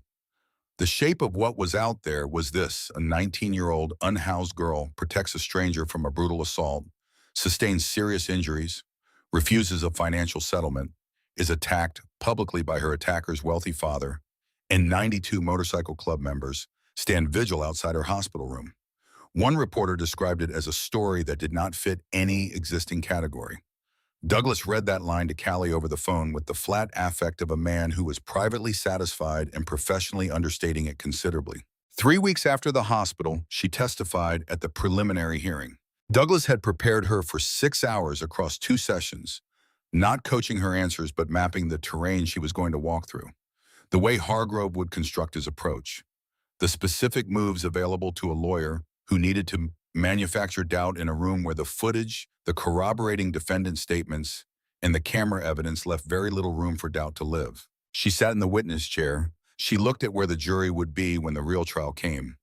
The shape of what was out there was this: a 19-year-old unhoused girl protects a stranger from a brutal assault, sustains serious injuries, refuses a financial settlement, is attacked publicly by her attacker's wealthy father, and 92 motorcycle club members stand vigil outside her hospital room. One reporter described it as a story that did not fit any existing category. Douglas read that line to Callie over the phone with the flat affect of a man who was privately satisfied and professionally understating it considerably. 3 weeks after the hospital, she testified at the preliminary hearing. Douglas had prepared her for 6 hours across 2 sessions, not coaching her answers but mapping the terrain she was going to walk through, the way Hargrove would construct his approach, the specific moves available to a lawyer who needed to manufacture doubt in a room where the footage, the corroborating defendant statements, and the camera evidence left very little room for doubt to live. She sat in the witness chair. She looked at where the jury would be when the real trial came.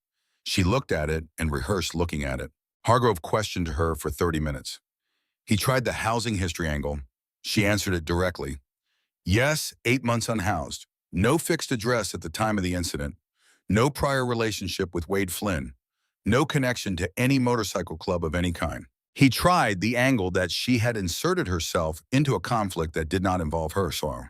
She looked at it and rehearsed looking at it. Hargrove questioned her for 30 minutes. He tried the housing history angle. She answered it directly. Yes, 8 months unhoused. No fixed address at the time of the incident. No prior relationship with Wade Flynn. No connection to any motorcycle club of any kind. He tried the angle that she had inserted herself into a conflict that did not involve her. So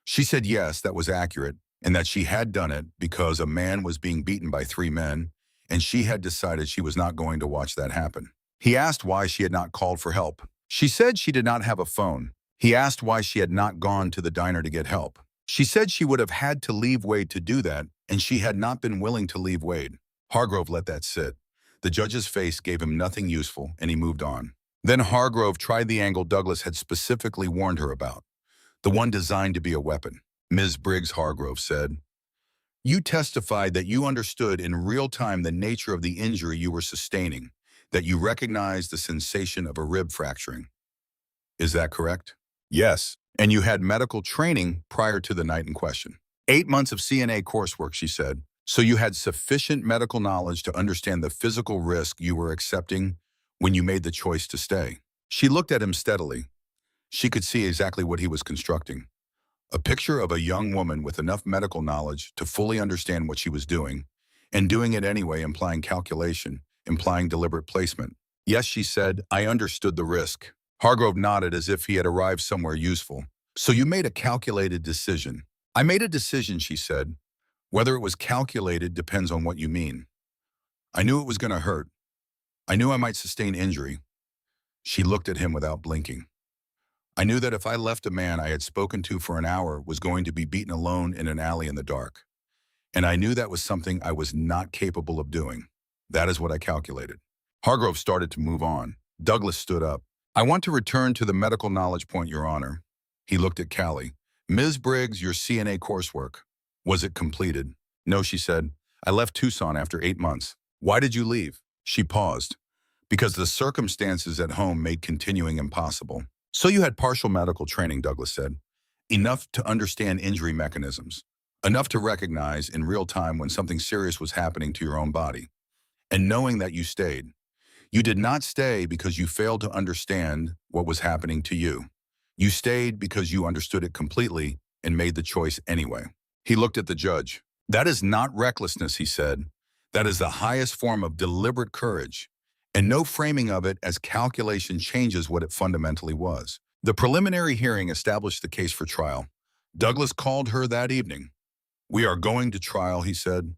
she said yes, that was accurate, and that she had done it because a man was being beaten by 3 men, and she had decided she was not going to watch that happen. He asked why she had not called for help. She said she did not have a phone. He asked why she had not gone to the diner to get help. She said she would have had to leave Wade to do that, and she had not been willing to leave Wade. Hargrove let that sit. The judge's face gave him nothing useful, and he moved on. Then Hargrove tried the angle Douglas had specifically warned her about, the one designed to be a weapon. Ms. Briggs, Hargrove said, you testified that you understood in real time the nature of the injury you were sustaining, that you recognized the sensation of a rib fracturing. Is that correct? Yes. And you had medical training prior to the night in question. 8 months of CNA coursework, she said. So you had sufficient medical knowledge to understand the physical risk you were accepting when you made the choice to stay. She looked at him steadily. She could see exactly what he was constructing. A picture of a young woman with enough medical knowledge to fully understand what she was doing And doing it anyway, implying calculation, implying deliberate placement. Yes, she said, I understood the risk. Hargrove nodded as if he had arrived somewhere useful. So you made a calculated decision. I made a decision, she said. Whether it was calculated depends on what you mean. I knew it was going to hurt. I knew I might sustain injury. She looked at him without blinking. I knew that if I left a man I had spoken to for an hour was going to be beaten alone in an alley in the dark. And I knew that was something I was not capable of doing. That is what I calculated. Hargrove started to move on. Douglas stood up. I want to return to the medical knowledge point, Your Honor. He looked at Callie. Ms. Briggs, your CNA coursework. Was it completed? No, she said. I left Tucson after 8 months. Why did you leave? She paused. Because the circumstances at home made continuing impossible. So you had partial medical training, Douglas said. Enough to understand injury mechanisms. Enough to recognize in real time when something serious was happening to your own body. And knowing that you stayed. You did not stay because you failed to understand what was happening to you. You stayed because you understood it completely and made the choice anyway. He looked at the judge. That is not recklessness, he said. That is the highest form of deliberate courage. And no framing of it as calculation changes what it fundamentally was. The preliminary hearing established the case for trial. Douglas called her that evening. We are going to trial, he said.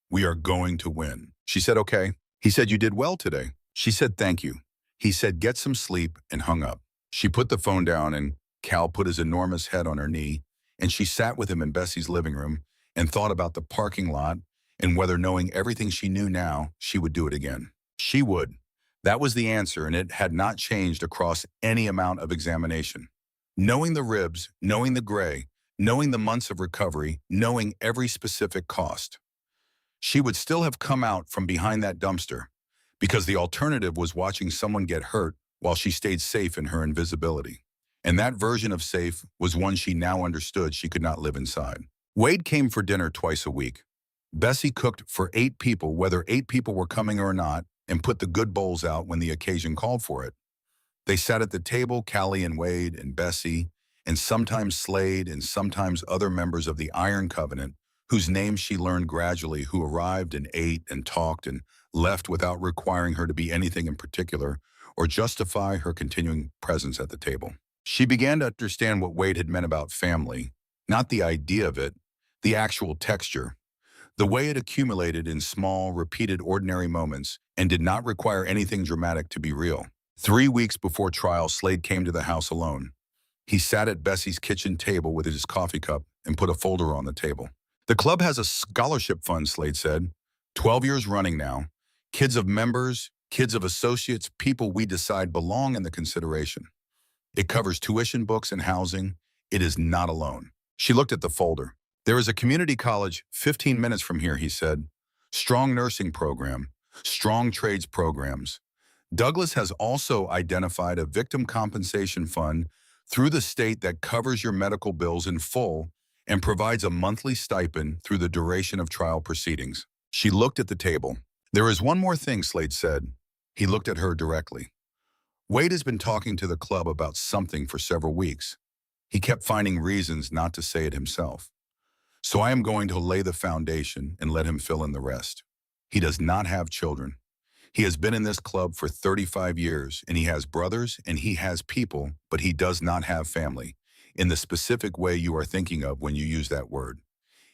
We are going to win. She said, okay. He said, you did well today. She said, thank you. He said, get some sleep, and hung up. She put the phone down, and Cal put his enormous head on her knee, and she sat with him in Bessie's living room and thought about the parking lot and whether, knowing everything she knew now, she would do it again. She would. That was the answer, and it had not changed across any amount of examination. Knowing the ribs, knowing the gray, knowing the months of recovery, knowing every specific cost. She would still have come out from behind that dumpster because the alternative was watching someone get hurt while she stayed safe in her invisibility. And that version of safe was one she now understood she could not live inside. Wade came for dinner twice a week. Bessie cooked for 8 people, whether 8 people were coming or not, and put the good bowls out when the occasion called for it. They sat at the table, Callie and Wade and Bessie, and sometimes Slade and sometimes other members of the Iron Covenant, whose names she learned gradually, who arrived and ate and talked and left without requiring her to be anything in particular or justify her continuing presence at the table. She began to understand what Wade had meant about family, not the idea of it, the actual texture, the way it accumulated in small, repeated, ordinary moments and did not require anything dramatic to be real. 3 weeks before trial, Slade came to the house alone. He sat at Bessie's kitchen table with his coffee cup and put a folder on the table. The club has a scholarship fund, Slade said. 12 years running now. Kids of members, kids of associates, people we decide belong in the consideration. It covers tuition, books, and housing. It is not alone. She looked at the folder. There is a community college 15 minutes from here, he said. Strong nursing program, strong trades programs. Douglas has also identified a victim compensation fund through the state that covers your medical bills in full and provides a monthly stipend through the duration of trial proceedings. She looked at the table. There is one more thing, Slade said. He looked at her directly. Wade has been talking to the club about something for several weeks. He kept finding reasons not to say it himself. So I am going to lay the foundation and let him fill in the rest. He does not have children. He has been in this club for 35 years, and he has brothers and he has people, but he does not have family, in the specific way you are thinking of when you use that word.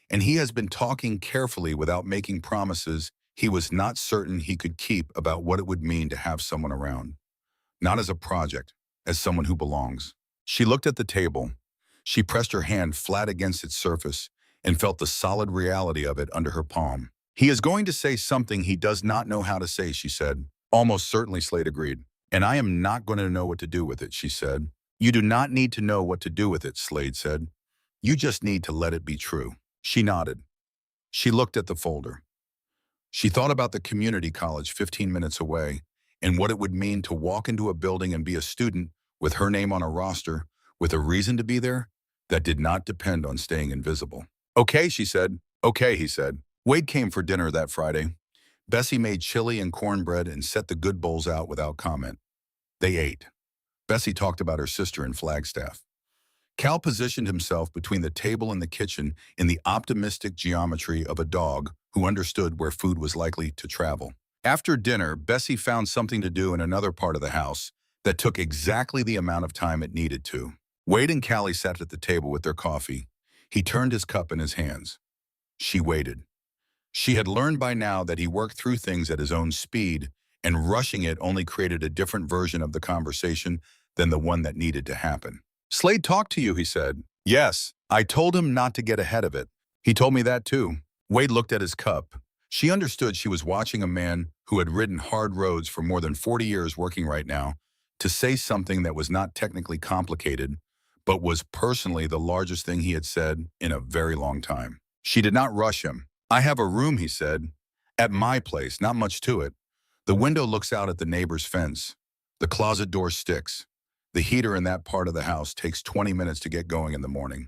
And he has been talking carefully without making promises he was not certain he could keep about what it would mean to have someone around. Not as a project, as someone who belongs. She looked at the table. She pressed her hand flat against its surface and felt the solid reality of it under her palm. He is going to say something he does not know how to say, she said. Almost certainly, Slade agreed. And I am not going to know what to do with it, she said. You do not need to know what to do with it, Slade said. You just need to let it be true. She nodded. She looked at the folder. She thought about the community college 15 minutes away and what it would mean to walk into a building and be a student with her name on a roster, with a reason to be there that did not depend on staying invisible. Okay, she said. Okay, he said. Wade came for dinner that Friday. Bessie made chili and cornbread and set the good bowls out without comment. They ate. Bessie talked about her sister in Flagstaff. Cal positioned himself between the table and the kitchen in the optimistic geometry of a dog who understood where food was likely to travel. After dinner, Bessie found something to do in another part of the house that took exactly the amount of time it needed to. Wade and Callie sat at the table with their coffee. He turned his cup in his hands. She waited. She had learned by now that he worked through things at his own speed, and rushing it only created a different version of the conversation than the one that needed to happen. "Slade talked to you," he said. "Yes, I told him not to get ahead of it. He told me that too." Wade looked at his cup. She understood she was watching a man who had ridden hard roads for more than 40 years working right now to say something that was not technically complicated, but was personally the largest thing he had said in a very long time. She did not rush him. "I have a room," he said. "At my place, not much to it. The window looks out at the neighbor's fence. The closet door sticks. The heater in that part of the house takes 20 minutes to get going in the morning."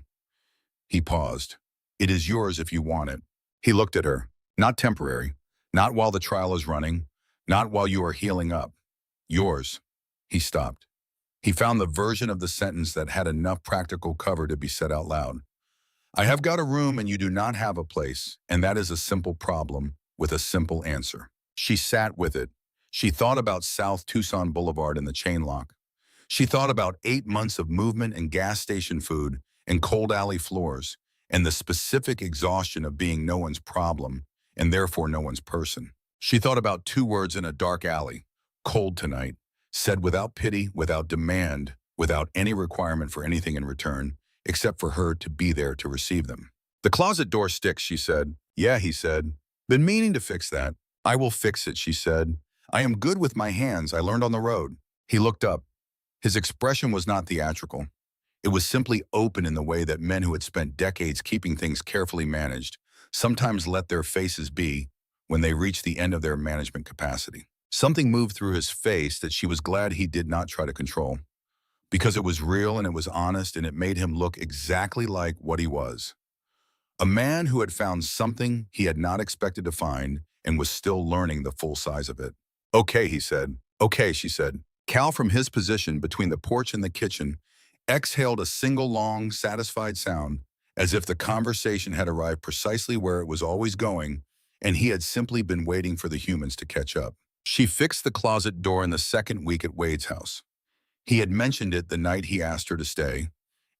He paused. "It is yours if you want it." He looked at her. "Not temporary. Not while the trial is running. Not while you are healing up. Yours." He stopped. He found the version of the sentence that had enough practical cover to be said out loud. "I have got a room and you do not have a place, and that is a simple problem with a simple answer." She sat with it. She thought about South Tucson Boulevard and the chain lock. She thought about 8 months of movement and gas station food and cold alley floors, and the specific exhaustion of being no one's problem, and therefore no one's person. She thought about 2 words in a dark alley, "cold tonight," said without pity, without demand, without any requirement for anything in return, except for her to be there to receive them. "The closet door sticks," she said. "Yeah," he said. "Been meaning to fix that." "I will fix it," she said. "I am good with my hands. I learned on the road." He looked up. His expression was not theatrical. It was simply open in the way that men who had spent decades keeping things carefully managed sometimes let their faces be when they reach the end of their management capacity. Something moved through his face that she was glad he did not try to control, because it was real and it was honest and it made him look exactly like what he was. A man who had found something he had not expected to find and was still learning the full size of it. "Okay," he said. "Okay," she said. Cal, from his position between the porch and the kitchen, exhaled a single long, satisfied sound, as if the conversation had arrived precisely where it was always going, and he had simply been waiting for the humans to catch up. She fixed the closet door in the second week at Wade's house. He had mentioned it the night he asked her to stay,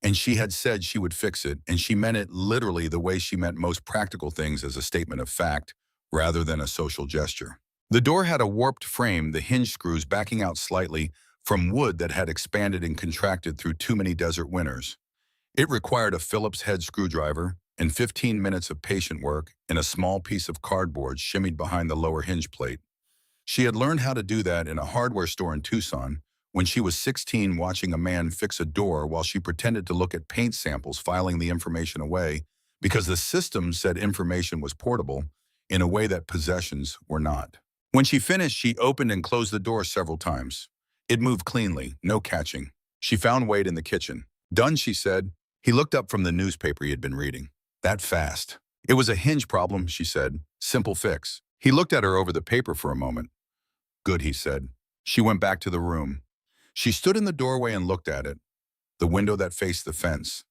and she had said she would fix it, and she meant it literally the way she meant most practical things, as a statement of fact, rather than a social gesture. The door had a warped frame, the hinge screws backing out slightly from wood that had expanded and contracted through too many desert winters. It required a Phillips head screwdriver and 15 minutes of patient work and a small piece of cardboard shimmied behind the lower hinge plate. She had learned how to do that in a hardware store in Tucson when she was 16, watching a man fix a door while she pretended to look at paint samples, filing the information away because the system said information was portable in a way that possessions were not. When she finished, she opened and closed the door several times. It moved cleanly, no catching. She found Wade in the kitchen. "Done," she said. He looked up from the newspaper he had been reading. "That fast?" "It was a hinge problem," she said. "Simple fix." He looked at her over the paper for a moment. "Good," he said. She went back to the room. She stood in the doorway and looked at it. The window that faced the fence.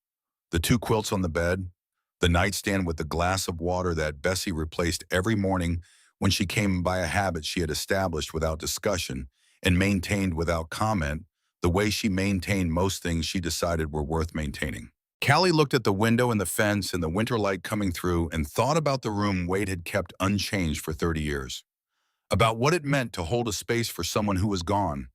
The 2 quilts on the bed. The nightstand with the glass of water that Bessie replaced every morning when she came by, a habit she had established without discussion and maintained without comment, the way she maintained most things she decided were worth maintaining. Callie looked at the window and the fence and the winter light coming through and thought about the room Wade had kept unchanged for 30 years. About what it meant to hold a space for someone who was gone.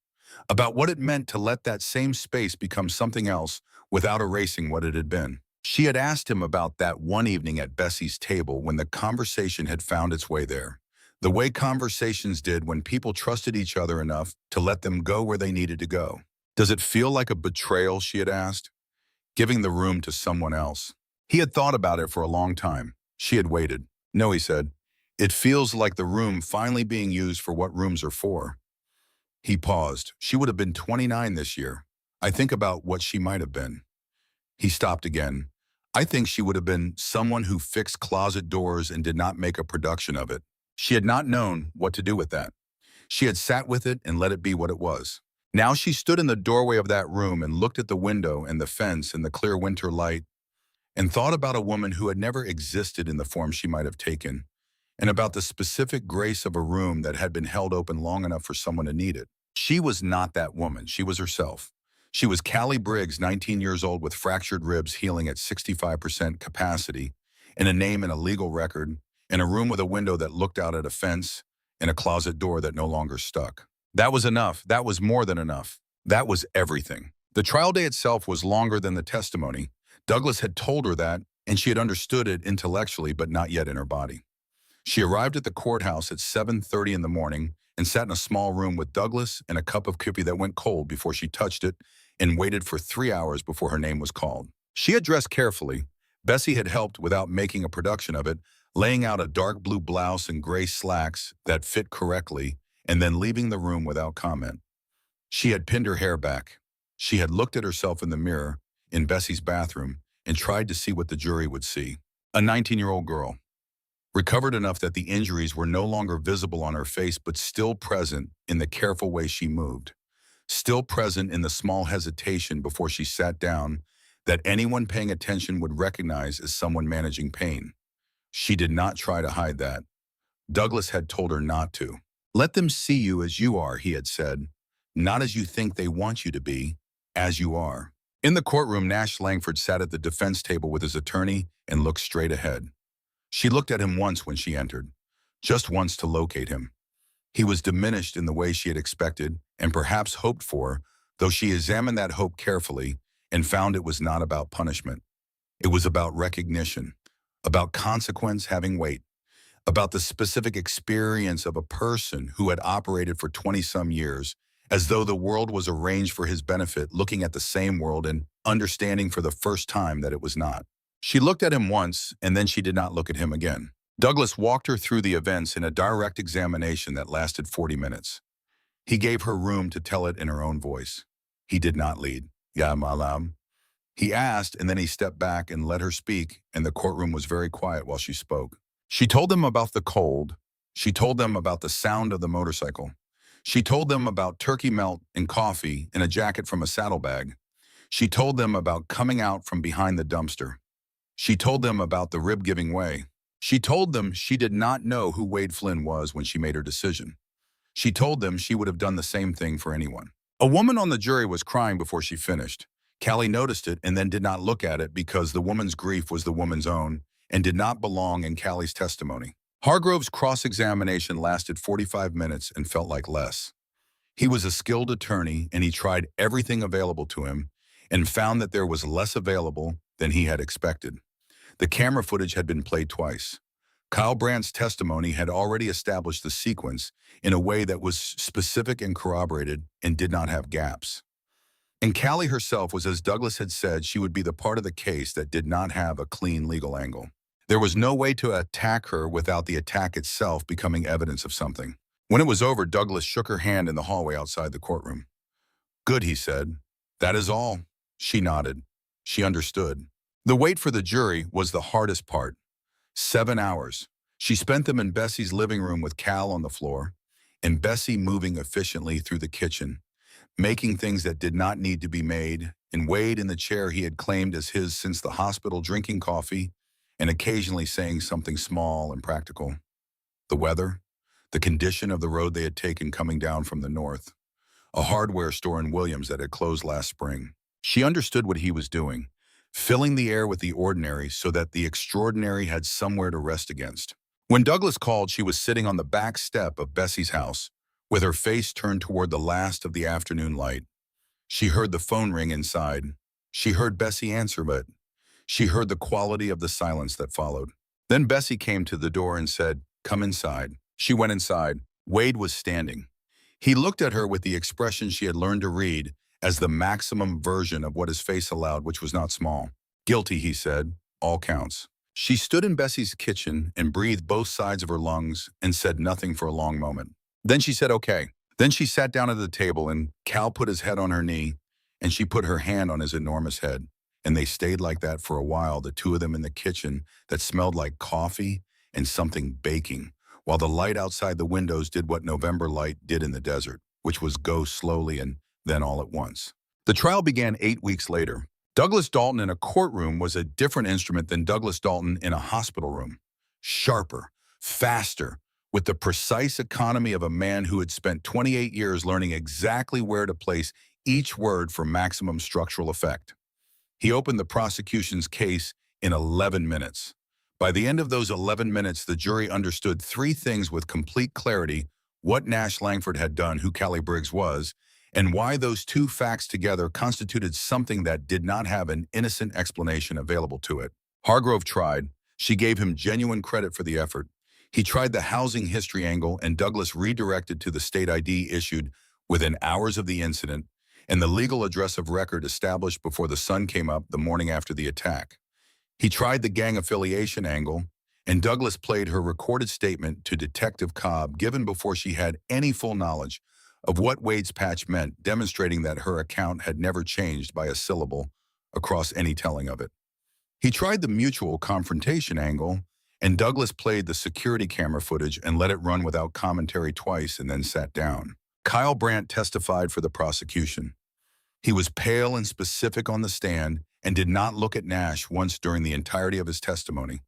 About what it meant to let that same space become something else without erasing what it had been. She had asked him about that one evening at Bessie's table when the conversation had found its way there. The way conversations did when people trusted each other enough to let them go where they needed to go. "Does it feel like a betrayal?" she had asked. "Giving the room to someone else?" He had thought about it for a long time. She had waited. "No," he said. "It feels like the room finally being used for what rooms are for." He paused. She would have been 29 this year. I think about what she might have been. He stopped again. I think she would have been someone who fixed closet doors and did not make a production of it. She had not known what to do with that. She had sat with it and let it be what it was. Now she stood in the doorway of that room and looked at the window and the fence and the clear winter light and thought about a woman who had never existed in the form she might have taken and about the specific grace of a room that had been held open long enough for someone to need it. She was not that woman. She was herself. She was Callie Briggs, 19 years old with fractured ribs healing at 65% capacity, and a name and a legal record, in a room with a window that looked out at a fence, and a closet door that no longer stuck. That was enough. That was more than enough. That was everything. The trial day itself was longer than the testimony. Douglas had told her that, and she had understood it intellectually but not yet in her body. She arrived at the courthouse at 7:30 in the morning and sat in a small room with Douglas and a cup of coffee that went cold before she touched it and waited for 3 hours before her name was called. She had dressed carefully. Bessie had helped without making a production of it, laying out a dark blue blouse and gray slacks that fit correctly and then leaving the room without comment. She had pinned her hair back. She had looked at herself in the mirror in Bessie's bathroom and tried to see what the jury would see. A 19-year-old girl, recovered enough that the injuries were no longer visible on her face but still present in the careful way she moved, still present in the small hesitation before she sat down that anyone paying attention would recognize as someone managing pain. She did not try to hide that. Douglas had told her not to. Let them see you as you are, he had said, not as you think they want you to be, as you are. In the courtroom, Nash Langford sat at the defense table with his attorney and looked straight ahead. She looked at him once when she entered, just once to locate him. He was diminished in the way she had expected and perhaps hoped for, though she examined that hope carefully and found it was not about punishment. It was about recognition, about consequence having weight, about the specific experience of a person who had operated for 20-some years, as though the world was arranged for his benefit, looking at the same world and understanding for the first time that it was not. She looked at him once, and then she did not look at him again. Douglas walked her through the events in a direct examination that lasted 40 minutes. He gave her room to tell it in her own voice. He did not lead. Ya malam. He asked, and then he stepped back and let her speak, and the courtroom was very quiet while she spoke. She told them about the cold. She told them about the sound of the motorcycle. She told them about turkey melt and coffee and a jacket from a saddlebag. She told them about coming out from behind the dumpster. She told them about the rib giving way. She told them she did not know who Wade Flynn was when she made her decision. She told them she would have done the same thing for anyone. A woman on the jury was crying before she finished. Callie noticed it and then did not look at it because the woman's grief was the woman's own and did not belong in Callie's testimony. Hargrove's cross-examination lasted 45 minutes and felt like less. He was a skilled attorney and he tried everything available to him and found that there was less available than he had expected. The camera footage had been played twice. Kyle Brandt's testimony had already established the sequence in a way that was specific and corroborated and did not have gaps. And Callie herself was, as Douglas had said, she would be the part of the case that did not have a clean legal angle. There was no way to attack her without the attack itself becoming evidence of something. When it was over, Douglas shook her hand in the hallway outside the courtroom. Good, he said. That is all. She nodded. She understood. The wait for the jury was the hardest part. 7 hours. She spent them in Bessie's living room with Cal on the floor, and Bessie moving efficiently through the kitchen, making things that did not need to be made, and Wade in the chair he had claimed as his since the hospital drinking coffee, and occasionally saying something small and practical. The weather, the condition of the road they had taken coming down from the north, a hardware store in Williams that had closed last spring. She understood what he was doing, filling the air with the ordinary so that the extraordinary had somewhere to rest against. When Douglas called, she was sitting on the back step of Bessie's house, with her face turned toward the last of the afternoon light. She heard the phone ring inside. She heard Bessie answer, but she heard the quality of the silence that followed. Then Bessie came to the door and said, "Come inside." She went inside. Wade was standing. He looked at her with the expression she had learned to read as the maximum version of what his face allowed, which was not small. "Guilty," he said. "All counts." She stood in Bessie's kitchen and breathed both sides of her lungs and said nothing for a long moment. Then she said, "Okay." Then she sat down at the table and Cal put his head on her knee and she put her hand on his enormous head. And they stayed like that for a while, the two of them in the kitchen that smelled like coffee and something baking, while the light outside the windows did what November light did in the desert, which was go slowly and then all at once. The trial began 8 weeks later. Douglas Dalton in a courtroom was a different instrument than Douglas Dalton in a hospital room. Sharper, faster, with the precise economy of a man who had spent 28 years learning exactly where to place each word for maximum structural effect. He opened the prosecution's case in 11 minutes. By the end of those 11 minutes, the jury understood three things with complete clarity: what Nash Langford had done, who Callie Briggs was, and why those two facts together constituted something that did not have an innocent explanation available to it. Hargrove tried. She gave him genuine credit for the effort. He tried the housing history angle, and Douglas redirected to the state ID issued within hours of the incident and the legal address of record established before the sun came up the morning after the attack. He tried the gang affiliation angle, and Douglas played her recorded statement to Detective Cobb given before she had any full knowledge of what Wade's patch meant, demonstrating that her account had never changed by a syllable across any telling of it. He tried the mutual confrontation angle, and Douglas played the security camera footage and let it run without commentary twice and then sat down. Kyle Brandt testified for the prosecution. He was pale and specific on the stand and did not look at Nash once during the entirety of his testimony.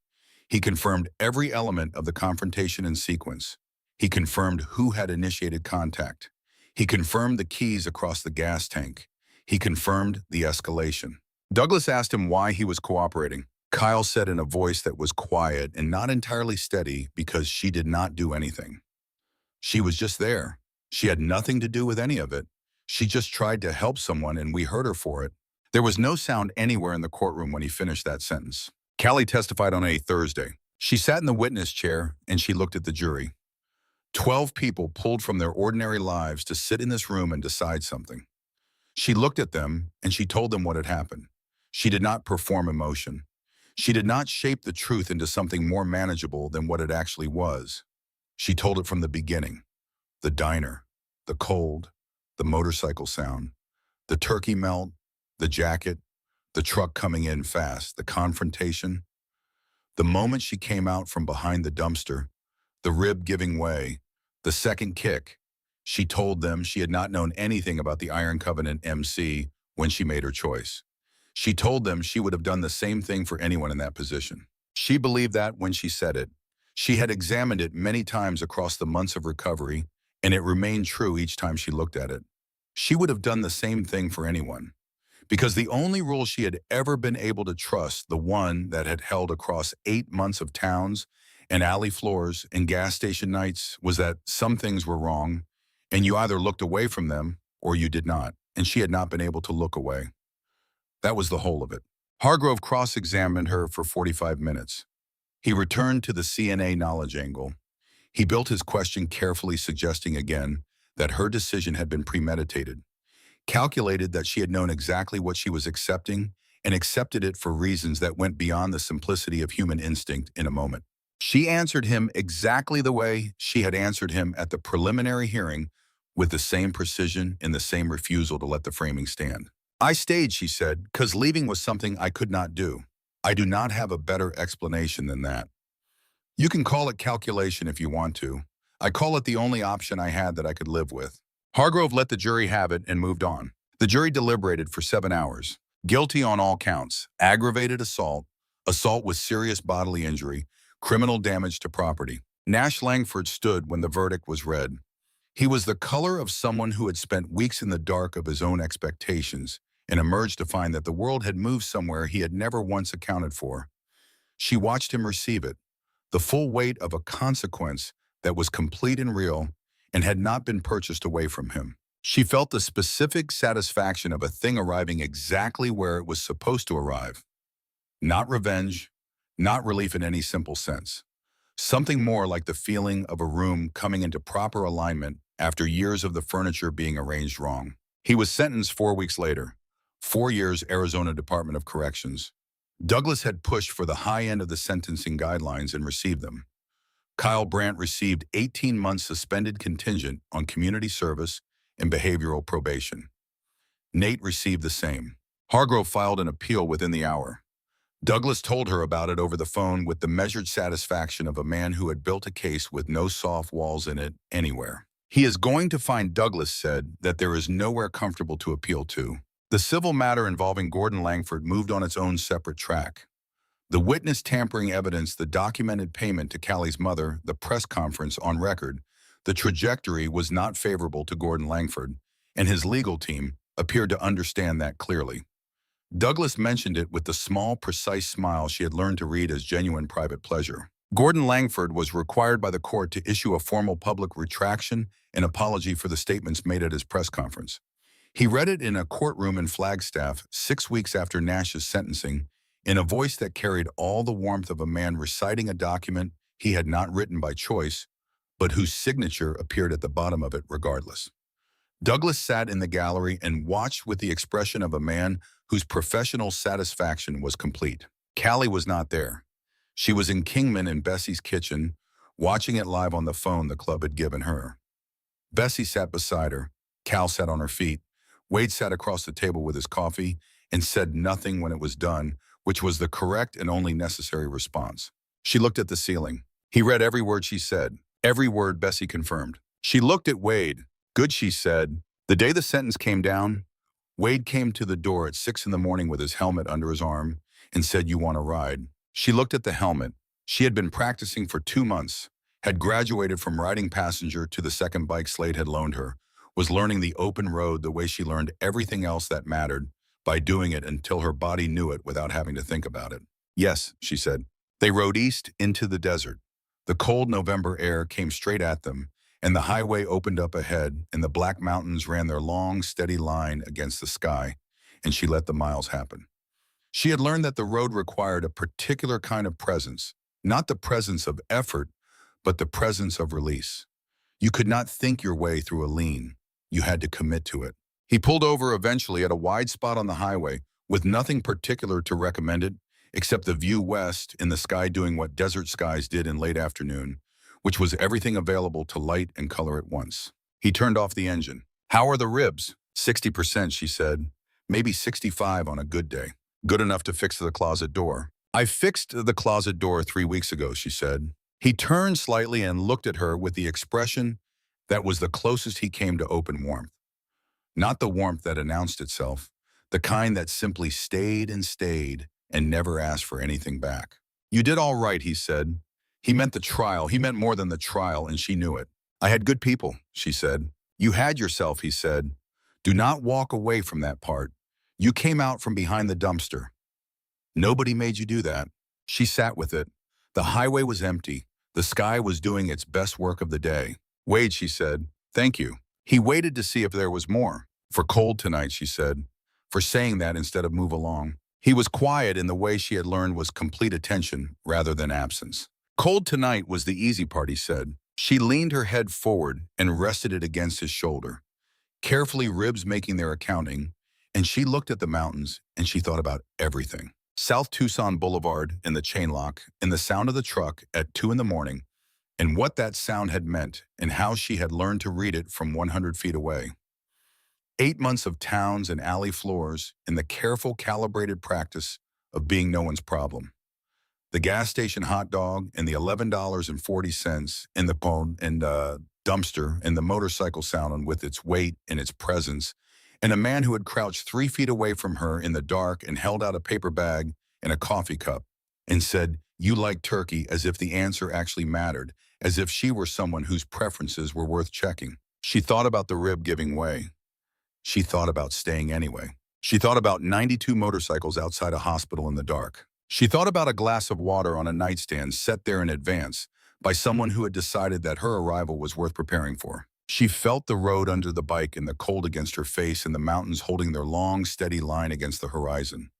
He confirmed every element of the confrontation in sequence. He confirmed who had initiated contact. He confirmed the keys across the gas tank. He confirmed the escalation. Douglas asked him why he was cooperating. Kyle said in a voice that was quiet and not entirely steady, because she did not do anything. She was just there. She had nothing to do with any of it. She just tried to help someone, and we heard her for it. There was no sound anywhere in the courtroom when he finished that sentence. Callie testified on a Thursday. She sat in the witness chair, and she looked at the jury. 12 people pulled from their ordinary lives to sit in this room and decide something. She looked at them, and she told them what had happened. She did not perform emotion. She did not shape the truth into something more manageable than what it actually was. She told it from the beginning. The diner, the cold, the motorcycle sound, the turkey melt, the jacket, the truck coming in fast, the confrontation. The moment she came out from behind the dumpster, the rib giving way, the second kick. She told them she had not known anything about the Iron Covenant MC when she made her choice. She told them she would have done the same thing for anyone in that position. She believed that when she said it. She had examined it many times across the months of recovery, and it remained true each time she looked at it. She would have done the same thing for anyone. Because the only rule she had ever been able to trust, the one that had held across 8 months of towns and alley floors and gas station nights, was that some things were wrong, and you either looked away from them or you did not, and she had not been able to look away. That was the whole of it. Hargrove cross-examined her for 45 minutes. He returned to the CNA knowledge angle. He built his question carefully, suggesting again that her decision had been premeditated, calculated, that she had known exactly what she was accepting and accepted it for reasons that went beyond the simplicity of human instinct in a moment. She answered him exactly the way she had answered him at the preliminary hearing, with the same precision and the same refusal to let the framing stand. I stayed, she said, because leaving was something I could not do. I do not have a better explanation than that. You can call it calculation if you want to. I call it the only option I had that I could live with. Hargrove let the jury have it and moved on. The jury deliberated for 7 hours. Guilty on all counts: aggravated assault, assault with serious bodily injury, criminal damage to property. Nash Langford stood when the verdict was read. He was the color of someone who had spent weeks in the dark of his own expectations and emerged to find that the world had moved somewhere he had never once accounted for. She watched him receive it, the full weight of a consequence that was complete and real and had not been purchased away from him. She felt the specific satisfaction of a thing arriving exactly where it was supposed to arrive. Not revenge, not relief in any simple sense. Something more like the feeling of a room coming into proper alignment after years of the furniture being arranged wrong. He was sentenced 4 weeks later. 4 years, Arizona Department of Corrections. Douglas had pushed for the high end of the sentencing guidelines and received them. Kyle Brandt received 18 months suspended contingent on community service and behavioral probation. Nate received the same. Hargrove filed an appeal within the hour. Douglas told her about it over the phone with the measured satisfaction of a man who had built a case with no soft walls in it anywhere. He is going to find, Douglas said, that there is nowhere comfortable to appeal to. The civil matter involving Gordon Langford moved on its own separate track. The witness tampering evidence, the documented payment to Callie's mother, the press conference on record, the trajectory was not favorable to Gordon Langford, and his legal team appeared to understand that clearly. Douglas mentioned it with the small, precise smile she had learned to read as genuine private pleasure. Gordon Langford was required by the court to issue a formal public retraction and apology for the statements made at his press conference. He read it in a courtroom in Flagstaff 6 weeks after Nash's sentencing, in a voice that carried all the warmth of a man reciting a document he had not written by choice, but whose signature appeared at the bottom of it regardless. Douglas sat in the gallery and watched with the expression of a man whose professional satisfaction was complete. Callie was not there. She was in Kingman in Bessie's kitchen, watching it live on the phone the club had given her. Bessie sat beside her. Cal sat on her feet. Wade sat across the table with his coffee and said nothing when it was done, which was the correct and only necessary response. She looked at the ceiling. He read every word she said. Every word, Bessie confirmed. She looked at Wade. Good, she said. The day the sentence came down, Wade came to the door at 6 in the morning with his helmet under his arm and said, "You want a ride?" She looked at the helmet. She had been practicing for 2 months, had graduated from riding passenger to the second bike Slade had loaned her, was learning the open road the way she learned everything else that mattered, by doing it until her body knew it without having to think about it. "Yes," she said. They rode east into the desert. The cold November air came straight at them, and the highway opened up ahead, and the Black Mountains ran their long, steady line against the sky, and she let the miles happen. She had learned that the road required a particular kind of presence, not the presence of effort, but the presence of release. You could not think your way through a lean. You had to commit to it. He pulled over eventually at a wide spot on the highway, with nothing particular to recommend it, except the view west in the sky doing what desert skies did in late afternoon, which was everything available to light and color at once. He turned off the engine. "How are the ribs?" 60%, she said. "Maybe 65 on a good day. Good enough to fix the closet door." "I fixed the closet door 3 weeks ago," she said. He turned slightly and looked at her with the expression that was the closest he came to open warmth. Not the warmth that announced itself, the kind that simply stayed and never asked for anything back. "You did all right," he said. He meant the trial. He meant more than the trial, and she knew it. "I had good people," she said. "You had yourself," he said. "Do not walk away from that part. You came out from behind the dumpster. Nobody made you do that." She sat with it. The highway was empty. The sky was doing its best work of the day. "Wade," she said, "thank you." He waited to see if there was more. "For cold tonight," she said, for saying that instead of move along. He was quiet in the way she had learned was complete attention rather than absence. "Cold tonight was the easy part," he said. She leaned her head forward and rested it against his shoulder, carefully ribs making their accounting, and she looked at the mountains and she thought about everything. South Tucson Boulevard and the chain lock and the sound of the truck at 2 in the morning, and what that sound had meant and how she had learned to read it from 100 feet away. 8 months of towns and alley floors and the careful, calibrated practice of being no one's problem. The gas station hot dog and the $11.40 in the phone and dumpster and the motorcycle sound with its weight and its presence, and a man who had crouched 3 feet away from her in the dark and held out a paper bag and a coffee cup and said, "You like turkey," as if the answer actually mattered, as if she were someone whose preferences were worth checking. She thought about the rib giving way. She thought about staying anyway. She thought about 92 motorcycles outside a hospital in the dark. She thought about a glass of water on a nightstand set there in advance by someone who had decided that her arrival was worth preparing for. She felt the road under the bike and the cold against her face and the mountains holding their long, steady line against the horizon.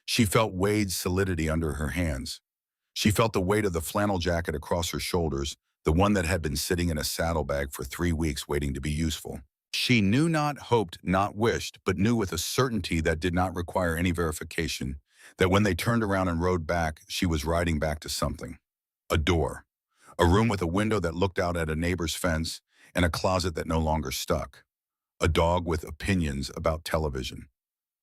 She felt Wade's solidity under her hands. She felt the weight of the flannel jacket across her shoulders, the one that had been sitting in a saddlebag for 3 weeks waiting to be useful. She knew not, hoped not, wished, but knew with a certainty that did not require any verification, that when they turned around and rode back, she was riding back to something. A door. A room with a window that looked out at a neighbor's fence, and a closet that no longer stuck. A dog with opinions about television.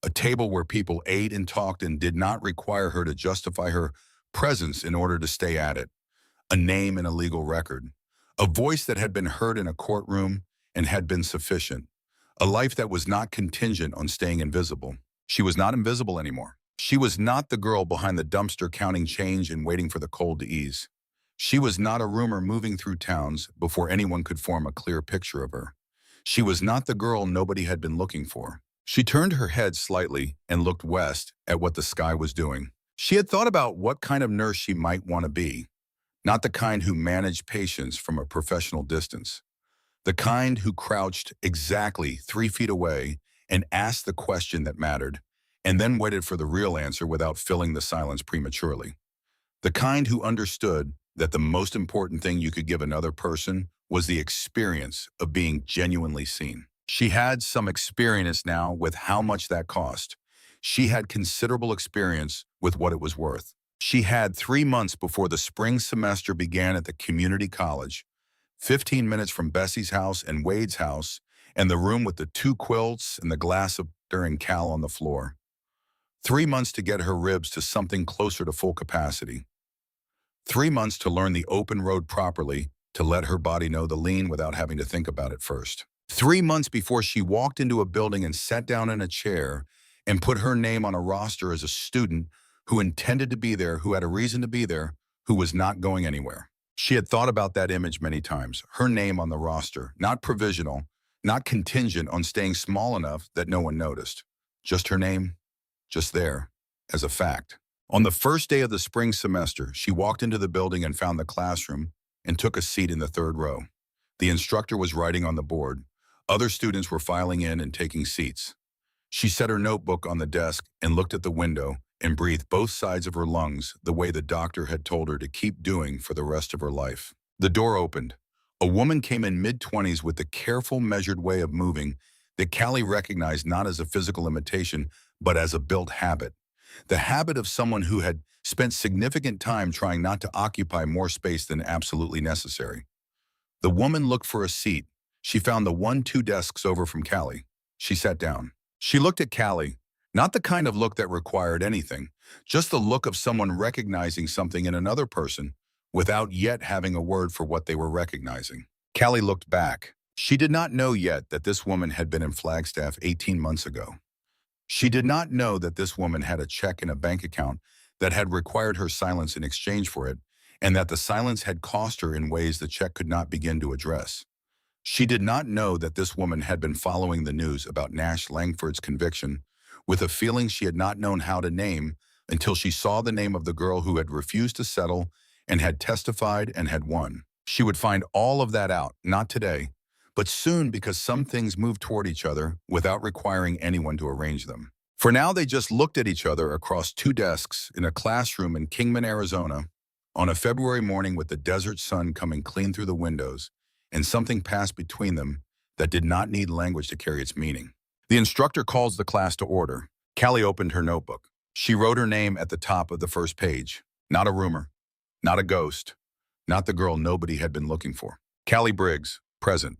A table where people ate and talked and did not require her to justify her presence in order to stay at it. A name and a legal record. A voice that had been heard in a courtroom and had been sufficient. A life that was not contingent on staying invisible. She was not invisible anymore. She was not the girl behind the dumpster counting change and waiting for the cold to ease. She was not a rumor moving through towns before anyone could form a clear picture of her. She was not the girl nobody had been looking for. She turned her head slightly and looked west at what the sky was doing. She had thought about what kind of nurse she might want to be, not the kind who managed patients from a professional distance, the kind who crouched exactly 3 feet away and asked the question that mattered, and then waited for the real answer without filling the silence prematurely. The kind who understood that the most important thing you could give another person was the experience of being genuinely seen. She had some experience now with how much that cost. She had considerable experience with what it was worth. She had 3 months before the spring semester began at the community college, 15 minutes from Bessie's house and Wade's house, and the room with the 2 quilts and the glass of during Cal on the floor. 3 months to get her ribs to something closer to full capacity. 3 months to learn the open road properly, to let her body know the lean without having to think about it first. 3 months before she walked into a building and sat down in a chair and put her name on a roster as a student who intended to be there, who had a reason to be there, who was not going anywhere. She had thought about that image many times, her name on the roster, not provisional, not contingent on staying small enough that no one noticed. Just her name, just there, as a fact. On the first day of the spring semester, she walked into the building and found the classroom and took a seat in the third row. The instructor was writing on the board. Other students were filing in and taking seats. She set her notebook on the desk and looked at the window and breathed both sides of her lungs the way the doctor had told her to keep doing for the rest of her life. The door opened. A woman came in mid-20s with the careful, measured way of moving that Callie recognized not as a physical imitation, but as a built habit. The habit of someone who had spent significant time trying not to occupy more space than absolutely necessary. The woman looked for a seat. She found the 1-2 desks over from Callie. She sat down. She looked at Callie, not the kind of look that required anything, just the look of someone recognizing something in another person without yet having a word for what they were recognizing. Callie looked back. She did not know yet that this woman had been in Flagstaff 18 months ago. She did not know that this woman had a check in a bank account that had required her silence in exchange for it, and that the silence had cost her in ways the check could not begin to address. She did not know that this woman had been following the news about Nash Langford's conviction with a feeling she had not known how to name until she saw the name of the girl who had refused to settle and had testified and had won. She would find all of that out, not today, but soon, because some things move toward each other without requiring anyone to arrange them. For now, they just looked at each other across 2 desks in a classroom in Kingman, Arizona, on a February morning with the desert sun coming clean through the windows, and something passed between them that did not need language to carry its meaning. The instructor calls the class to order. Callie opened her notebook. She wrote her name at the top of the first page. Not a rumor, not a ghost, not the girl nobody had been looking for. Callie Briggs, present.